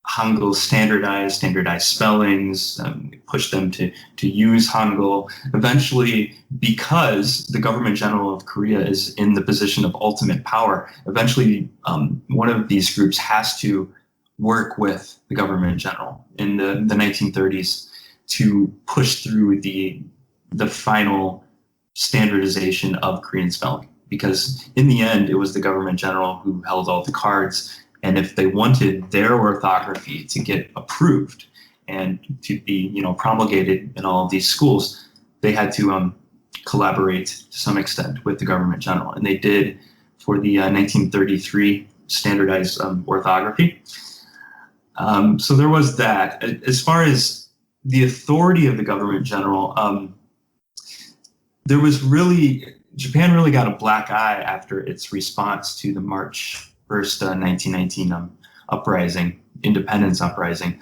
Speaker 2: Hangul standardized spellings, push them to use Hangul. Eventually, because the government general of Korea is in the position of ultimate power, eventually one of these groups has to work with the government general in the 1930s to push through the final standardization of Korean spelling. Because in the end, it was the government general who held all the cards. And if they wanted their orthography to get approved and to be, promulgated in all of these schools, they had to collaborate to some extent with the government general. And they did for the 1933 standardized orthography. So there was that. As far as the authority of the government general, Japan really got a black eye after its response to the March 1st, 1919 uprising, independence uprising.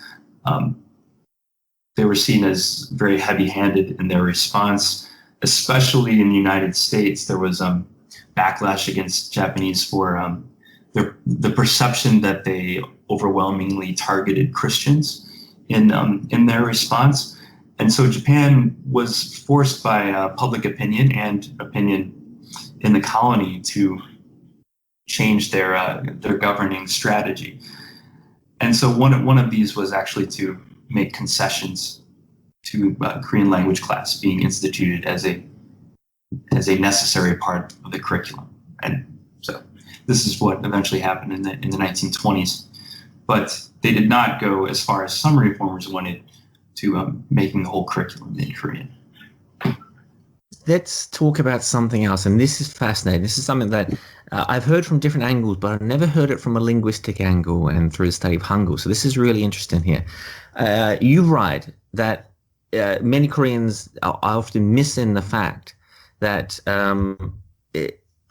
Speaker 2: They were seen as very heavy-handed in their response, especially in the United States. There was backlash against Japanese for the perception that they overwhelmingly targeted Christians in their response. And so Japan was forced by public opinion and opinion in the colony to change their governing strategy. And so one of these was actually to make concessions to Korean language class being instituted as a necessary part of the curriculum. And so this is what eventually happened in the 1920s. But they did not go as far as some reformers wanted to making the whole curriculum in Korean.
Speaker 3: Let's talk about something else, and this is fascinating. This is something that I've heard from different angles, but I've never heard it from a linguistic angle and through the study of Hangul. So this is really interesting here. You write that many Koreans are often missing the fact that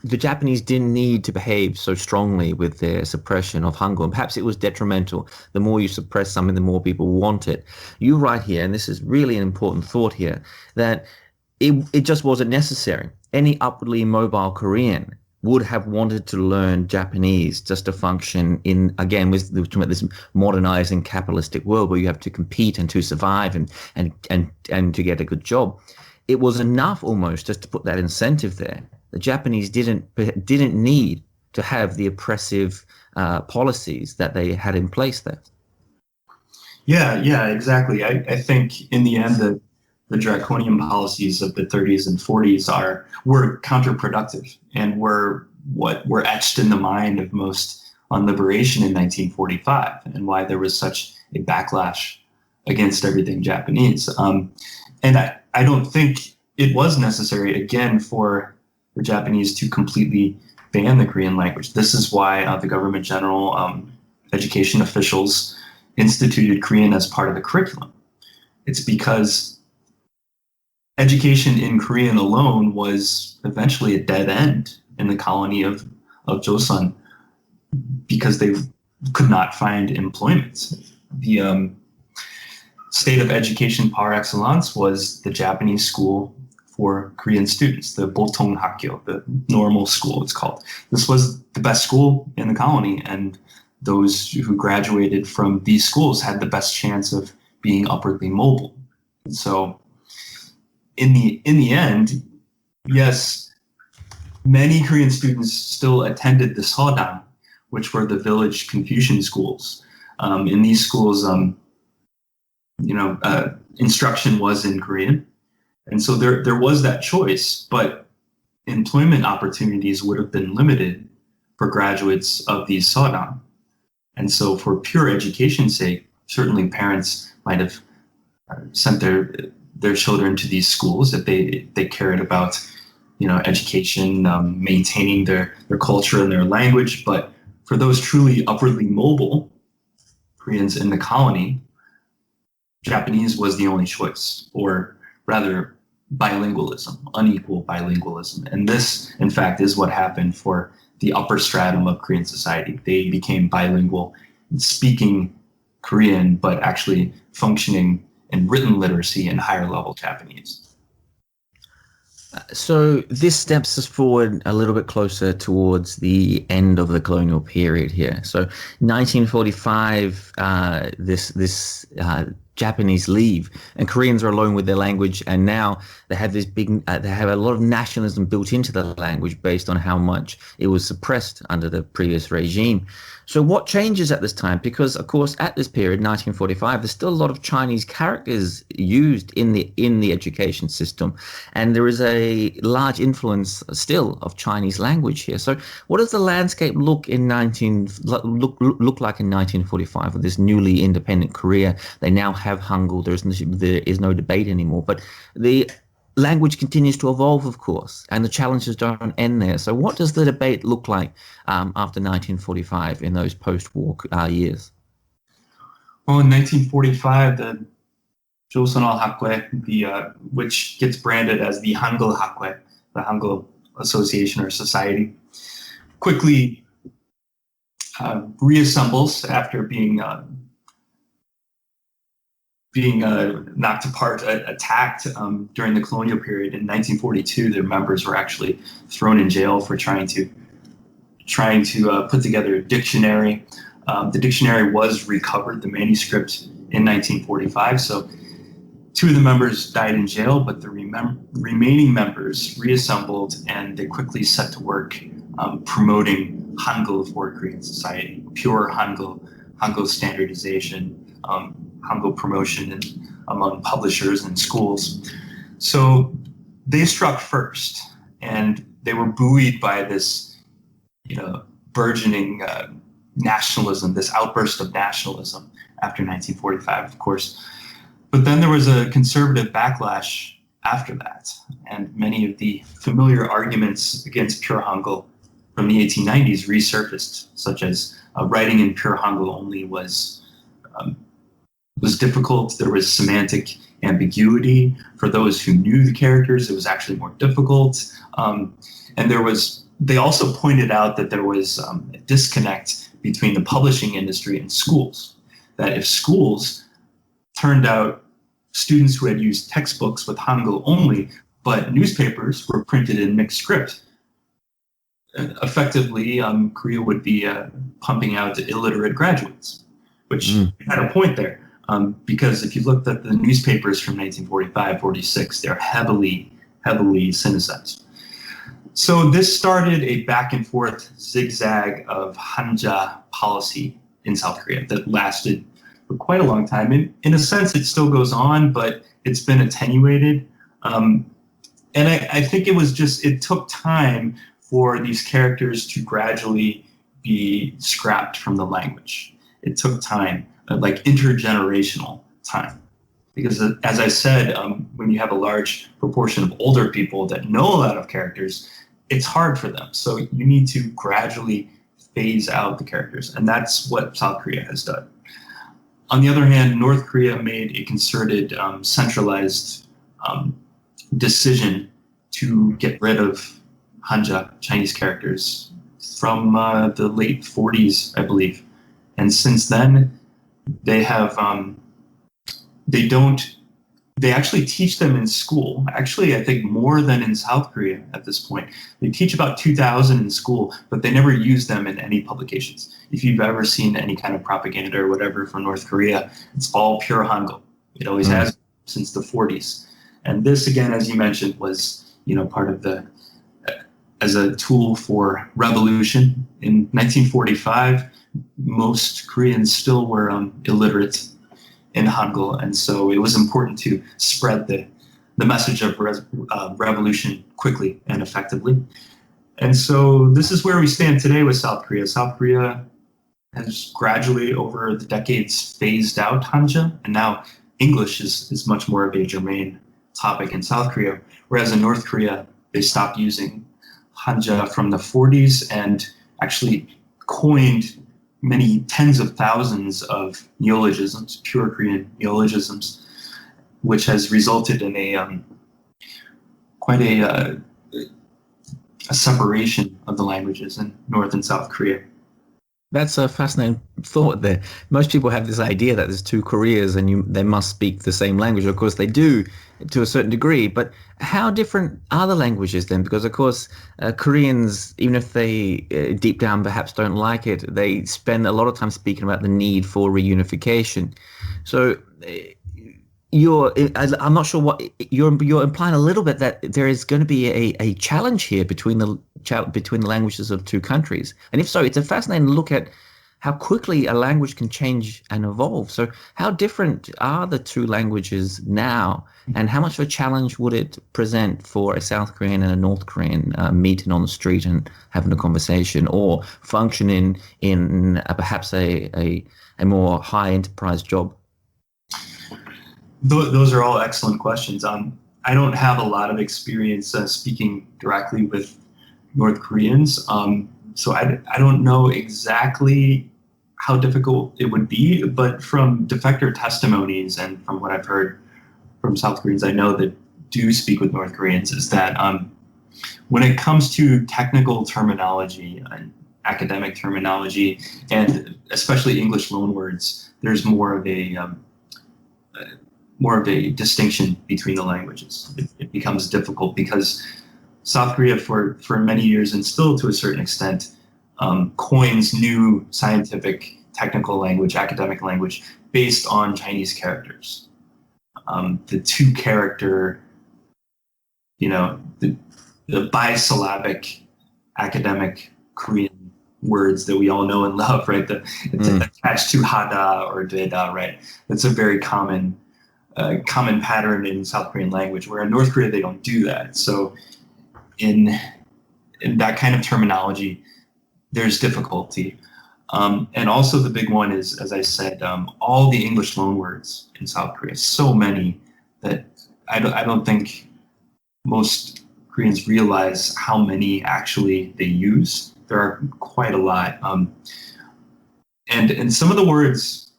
Speaker 3: the Japanese didn't need to behave so strongly with their suppression of Hangul, and perhaps it was detrimental. The more you suppress something, the more people want it. You write here, and this is really an important thought here, that it just wasn't necessary. Any upwardly mobile Korean would have wanted to learn Japanese just to function in, again, with this modernizing capitalistic world where you have to compete and to survive and to get a good job. It was enough almost just to put that incentive there. The Japanese didn't need to have the oppressive policies that they had in place there.
Speaker 2: Yeah, exactly. I think in the end the draconian policies of the 30s and 40s were counterproductive and were etched in the mind of most on liberation in 1945, and why there was such a backlash against everything Japanese. And I don't think it was necessary, again, for the Japanese to completely ban the Korean language. This is why the government general education officials instituted Korean as part of the curriculum. It's because education in Korean alone was eventually a dead end in the colony of Joseon because they could not find employment. The state of education par excellence was the Japanese school for Korean students, the Botong Hakkyo, the normal school it's called. This was the best school in the colony, and those who graduated from these schools had the best chance of being upwardly mobile. And so in the end, yes, many Korean students still attended the Seodang, which were the village Confucian schools. In these schools, instruction was in Korean. And so there was that choice, but employment opportunities would have been limited for graduates of these Seodang. And so for pure education's sake, certainly parents might have sent their children to these schools if they cared about, education, maintaining their culture and their language. But for those truly upwardly mobile Koreans in the colony, Japanese was the only choice, or rather bilingualism, unequal bilingualism. And this, in fact, is what happened for the upper stratum of Korean society. They became bilingual, speaking Korean, but actually functioning in written literacy in higher level Japanese.
Speaker 3: So this steps us forward a little bit closer towards the end of the colonial period here. So 1945, this Japanese leave, and Koreans are alone with their language, and now they have this they have a lot of nationalism built into the language based on how much it was suppressed under the previous regime. So what changes at this time? Because of course at this period, 1945, there's still a lot of Chinese characters used in the education system, and there is a large influence still of Chinese language here. So what does the landscape look like in 1945 with this newly independent Korea? They now have Hangul. There is no debate anymore, but the language continues to evolve, of course, and the challenges don't end there. So what does the debate look like after 1945 in those post-war years?
Speaker 2: Well, in 1945, the Joseonal Hakgue, which gets branded as the Hangul Hakgue, the Hangul Association or Society, quickly reassembles after being knocked apart, attacked during the colonial period. In 1942, their members were actually thrown in jail for trying to put together a dictionary. The dictionary was recovered, the manuscript, in 1945. So 2 of the members died in jail, but the remaining members reassembled, and they quickly set to work promoting Hangul for Korean society, pure Hangul standardization, Hangul promotion among publishers and schools. So they struck first, and they were buoyed by this, burgeoning nationalism, this outburst of nationalism after 1945, of course. But then there was a conservative backlash after that, and many of the familiar arguments against pure Hangul from the 1890s resurfaced, such as writing in pure Hangul only was difficult. There was semantic ambiguity. For those who knew the characters, it was actually more difficult. And they also pointed out that there was a disconnect between the publishing industry and schools, that if schools turned out students who had used textbooks with Hangul only, but newspapers were printed in mixed script, effectively Korea would be pumping out illiterate graduates, which had a point there. Because if you looked at the newspapers from 1945, 46, they're heavily Sinicized. So this started a back and forth zigzag of Hanja policy in South Korea that lasted for quite a long time. In a sense, it still goes on, but it's been attenuated. And I think it took time for these characters to gradually be scrapped from the language. It took time, like intergenerational time. Because as I said, when you have a large proportion of older people that know a lot of characters, it's hard for them. So you need to gradually phase out the characters. And that's what South Korea has done. On the other hand, North Korea made a concerted, centralized decision to get rid of Hanja, Chinese characters, from the late 40s, I believe. And since then, they have, they actually teach them in school. Actually, I think more than in South Korea at this point. They teach about 2,000 in school, but they never use them in any publications. If you've ever seen any kind of propaganda or whatever from North Korea, it's all pure Hangul. It always has since the 40s. And this, again, as you mentioned, was, part of as a tool for revolution. In 1945, most Koreans still were illiterate in Hangul, and so it was important to spread the message of revolution quickly and effectively. And so this is where we stand today with South Korea. South Korea has gradually, over the decades, phased out Hanja, and now English is much more of a germane topic in South Korea, whereas in North Korea, they stopped using Hanja from the 40s and actually coined many tens of thousands of neologisms, pure Korean neologisms, which has resulted in quite a separation of the languages in North and South Korea.
Speaker 3: That's a fascinating thought there. Most people have this idea that there's two Koreas and they must speak the same language. Of course, they do to a certain degree, but how different are the languages then? Because, of course, Koreans, even if they deep down perhaps don't like it, they spend a lot of time speaking about the need for reunification. So I'm not sure what you're implying a little bit that there is going to be a challenge here between the languages of two countries. And if so, it's a fascinating look at how quickly a language can change and evolve. So how different are the two languages now, and how much of a challenge would it present for a South Korean and a North Korean meeting on the street and having a conversation, or functioning in perhaps a more high enterprise job?
Speaker 2: Those are all excellent questions. I don't have a lot of experience speaking directly with North Koreans, so I don't know exactly how difficult it would be, but from defector testimonies and from what I've heard from South Koreans I know that do speak with North Koreans is that when it comes to technical terminology and academic terminology, and especially English loanwords, there's more of a distinction between the languages. It becomes difficult because South Korea for many years, and still to a certain extent, coins new scientific, technical language, academic language based on Chinese characters. The two character, the bisyllabic academic Korean words that we all know and love, right? It's attached to hada or deda, right? That's a very common pattern in South Korean language, where in North Korea they don't do that. So in that kind of terminology, there's difficulty. And also the big one is, as I said, all the English loanwords in South Korea, so many that I don't think most Koreans realize how many actually they use. There are quite a lot. And some of the words,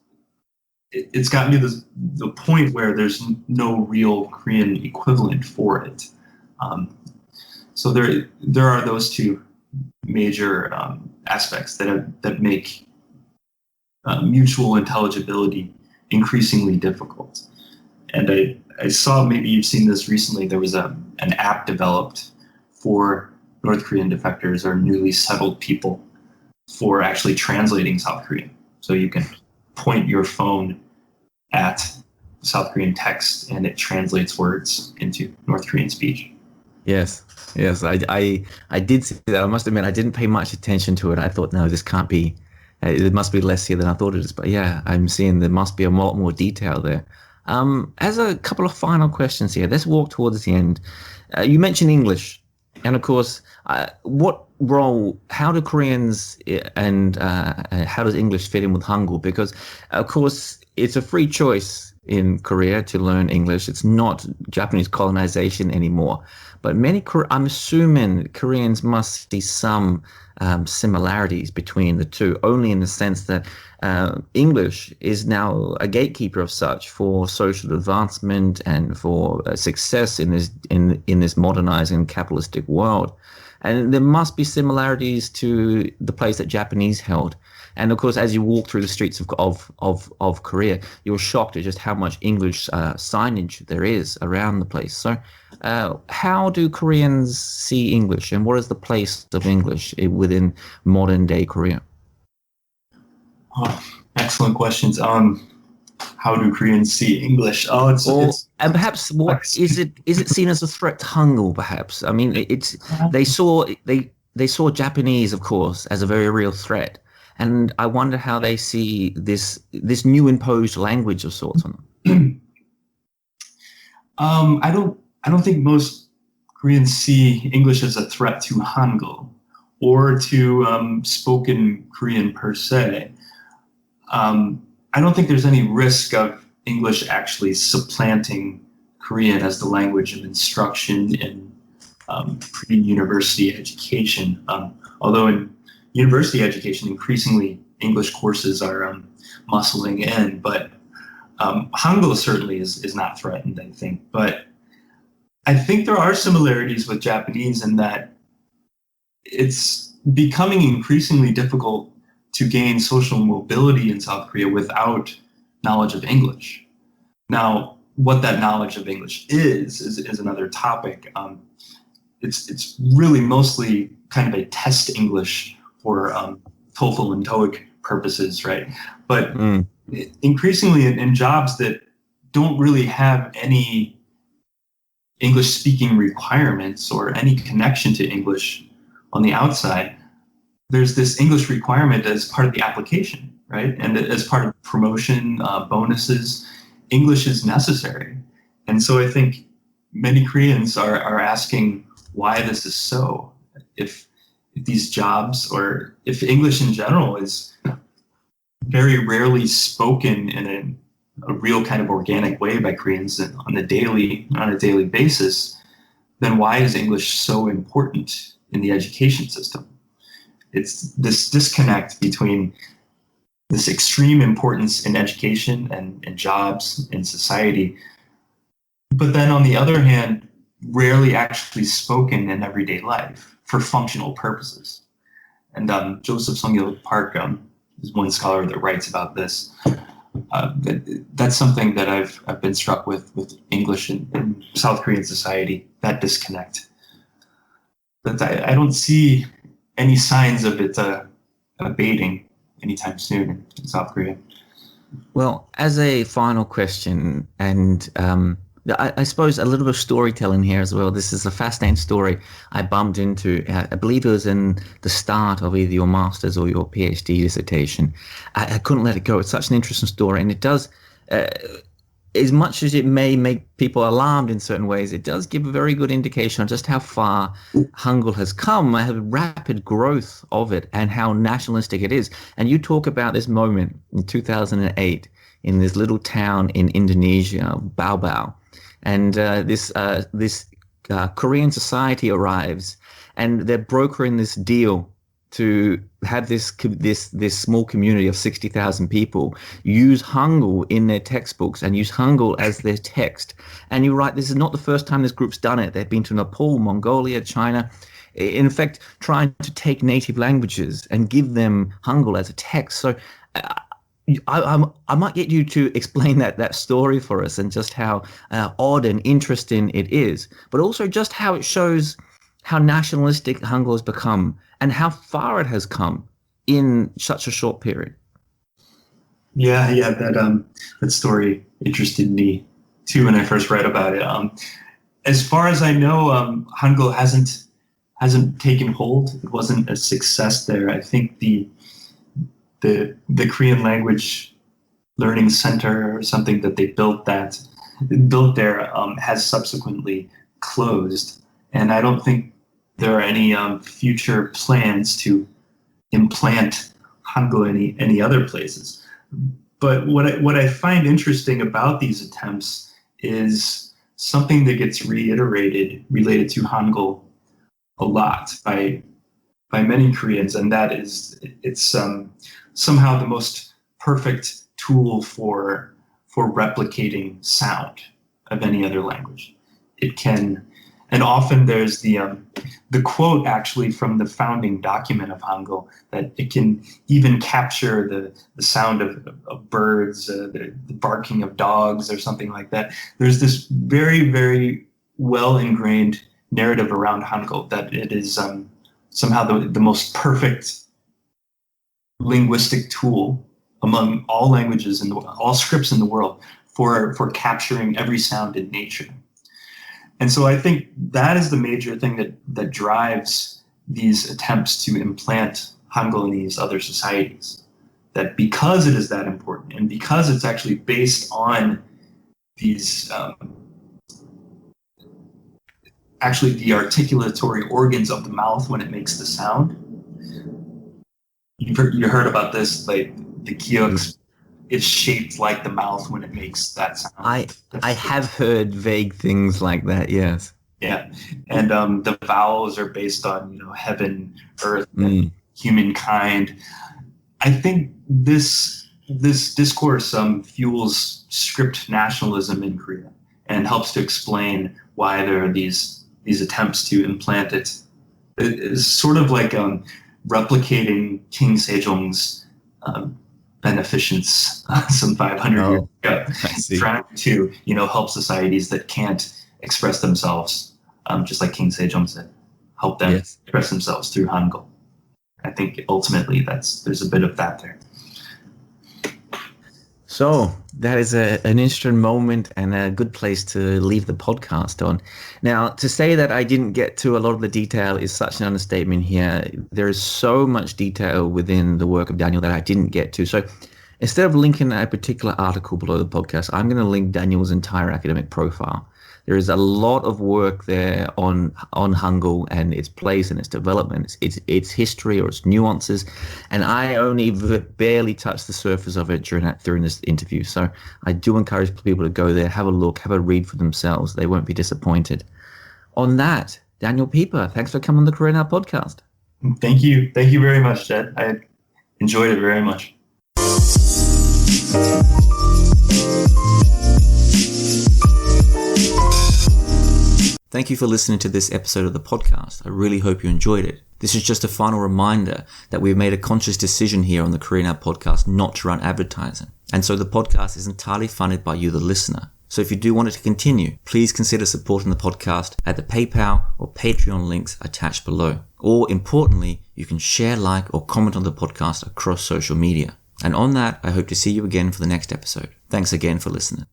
Speaker 2: it's gotten to the point where there's no real Korean equivalent for it. So there are those two major aspects that make mutual intelligibility increasingly difficult. And I saw, maybe you've seen this recently, there was an app developed for North Korean defectors or newly settled people for actually translating South Korean. So you can point your phone at South Korean text and it translates words into North Korean speech.
Speaker 3: Yes, I did see that. I must admit, I didn't pay much attention to it. I thought, no, this can't be, it must be less here than I thought it is. But yeah, I'm seeing there must be a lot more detail there. As a couple of final questions here, let's walk towards the end. You mentioned English. And of course, what role, how do Koreans and how does English fit in with Hangul? Because, of course, it's a free choice in Korea to learn English. It's not Japanese colonization anymore. But I'm assuming Koreans must see some similarities between the two, only in the sense that English is now a gatekeeper of such for social advancement and for success in this modernizing capitalistic world. And there must be similarities to the place that Japanese held. And of course, as you walk through the streets of Korea, you're shocked at just how much English signage there is around the place. So how do Koreans see English, and what is the place of English within modern day Korea?
Speaker 2: Oh, excellent questions. How do Koreans see English?
Speaker 3: And perhaps what is it? Is it seen as a threat to Hangul? Perhaps. I mean, they saw Japanese, of course, as a very real threat, and I wonder how they see this new imposed language of sorts on them.
Speaker 2: I don't think most Koreans see English as a threat to Hangul or to spoken Korean per se. I don't think there's any risk of English actually supplanting Korean as the language of instruction in pre-university education. Although in university education, increasingly English courses are muscling in, but Hangul certainly is not threatened, I think. But I think there are similarities with Japanese in that it's becoming increasingly difficult to gain social mobility in South Korea without knowledge of English. Now, what that knowledge of English is another topic. It's really mostly kind of a test English for TOEFL and TOEIC purposes, right? But increasingly in jobs that don't really have any English-speaking requirements or any connection to English on the outside, there's this English requirement as part of the application, right? And as part of promotion, bonuses, English is necessary. And so I think many Koreans are asking why this is so. If these jobs, or if English in general is very rarely spoken in a real kind of organic way by Koreans on a daily basis, then why is English so important in the education system? It's this disconnect between this extreme importance in education and jobs in society, but then on the other hand, rarely actually spoken in everyday life for functional purposes. And Joseph Sung-il Park is one scholar that writes about this. That's something that I've been struck with English in South Korean society, that disconnect. But I don't see any signs of it abating anytime soon in South Korea.
Speaker 3: Well, as a final question, and I suppose a little bit of storytelling here as well. This is a fascinating story I bumped into. I believe it was in the start of either your master's or your PhD dissertation. I couldn't let it go. It's such an interesting story, and it does, as much as it may make people alarmed in certain ways, it does give a very good indication of just how far Hangul has come, how rapid growth of it, and how nationalistic it is. And you talk about this moment in 2008 in this little town in Indonesia, Baobao. And this Korean society arrives, and they're brokering this deal to have this small community of 60,000 people use Hangul in their textbooks and use Hangul as their text. And you're right, this is not the first time this group's done it. They've been to Nepal, Mongolia, China, in fact, trying to take native languages and give them Hangul as a text. So I might get you to explain that story for us, and just how odd and interesting it is, but also just how it shows how nationalistic Hangul has become and how far it has come in such a short period.
Speaker 2: Yeah, that story interested me too when I first read about it. As far as I know, Hangul hasn't taken hold. It wasn't a success there. I think the Korean language learning center or something that they built there has subsequently closed, and I don't think there are any future plans to implant Hangul any other places. But what I find interesting about these attempts is something that gets reiterated related to Hangul a lot by many Koreans, and that is it's somehow the most perfect tool for replicating sound of any other language. It can, and often there's the quote actually from the founding document of Hangul that it can even capture the sound of birds, the barking of dogs, or something like that. There's this very, very well ingrained narrative around Hangul that it is somehow the most perfect linguistic tool among all languages in all scripts in the world for capturing every sound in nature. And so I think that is the major thing that drives these attempts to implant Hangul in these other societies. That because it is that important, and because it's actually based on these actually the articulatory organs of the mouth when it makes the sound. You heard about this, like the kyux is shaped like the mouth when it makes that sound.
Speaker 3: I have heard vague things like that, yes.
Speaker 2: Yeah, and the vowels are based on heaven, earth, and humankind. I think this discourse fuels script nationalism in Korea and helps to explain why there are these attempts to implant it. It is sort of like replicating King Sejong's beneficence some 500 years ago, trying to help societies that can't express themselves, just like King Sejong said, help them express themselves through Hangul. I think ultimately there's a bit of that there.
Speaker 3: So that is an interesting moment and a good place to leave the podcast on. Now, to say that I didn't get to a lot of the detail is such an understatement here. There is so much detail within the work of Daniel that I didn't get to. So instead of linking a particular article below the podcast, I'm going to link Daniel's entire academic profile. There is a lot of work there on Hangul and its place and its development, its history or its nuances, and I only barely touched the surface of it during this interview. So I do encourage people to go there, have a look, have a read for themselves. They won't be disappointed. On that, Daniel Pieper, thanks for coming on the Korea Now podcast.
Speaker 2: Thank you very much, Jed. I enjoyed it very much.
Speaker 1: Thank you for listening to this episode of the podcast. I really hope you enjoyed it. This is just a final reminder that we've made a conscious decision here on the Korea Now podcast not to run advertising. And so the podcast is entirely funded by you, the listener. So if you do want it to continue, please consider supporting the podcast at the PayPal or Patreon links attached below. Or importantly, you can share, like, or comment on the podcast across social media. And on that, I hope to see you again for the next episode. Thanks again for listening.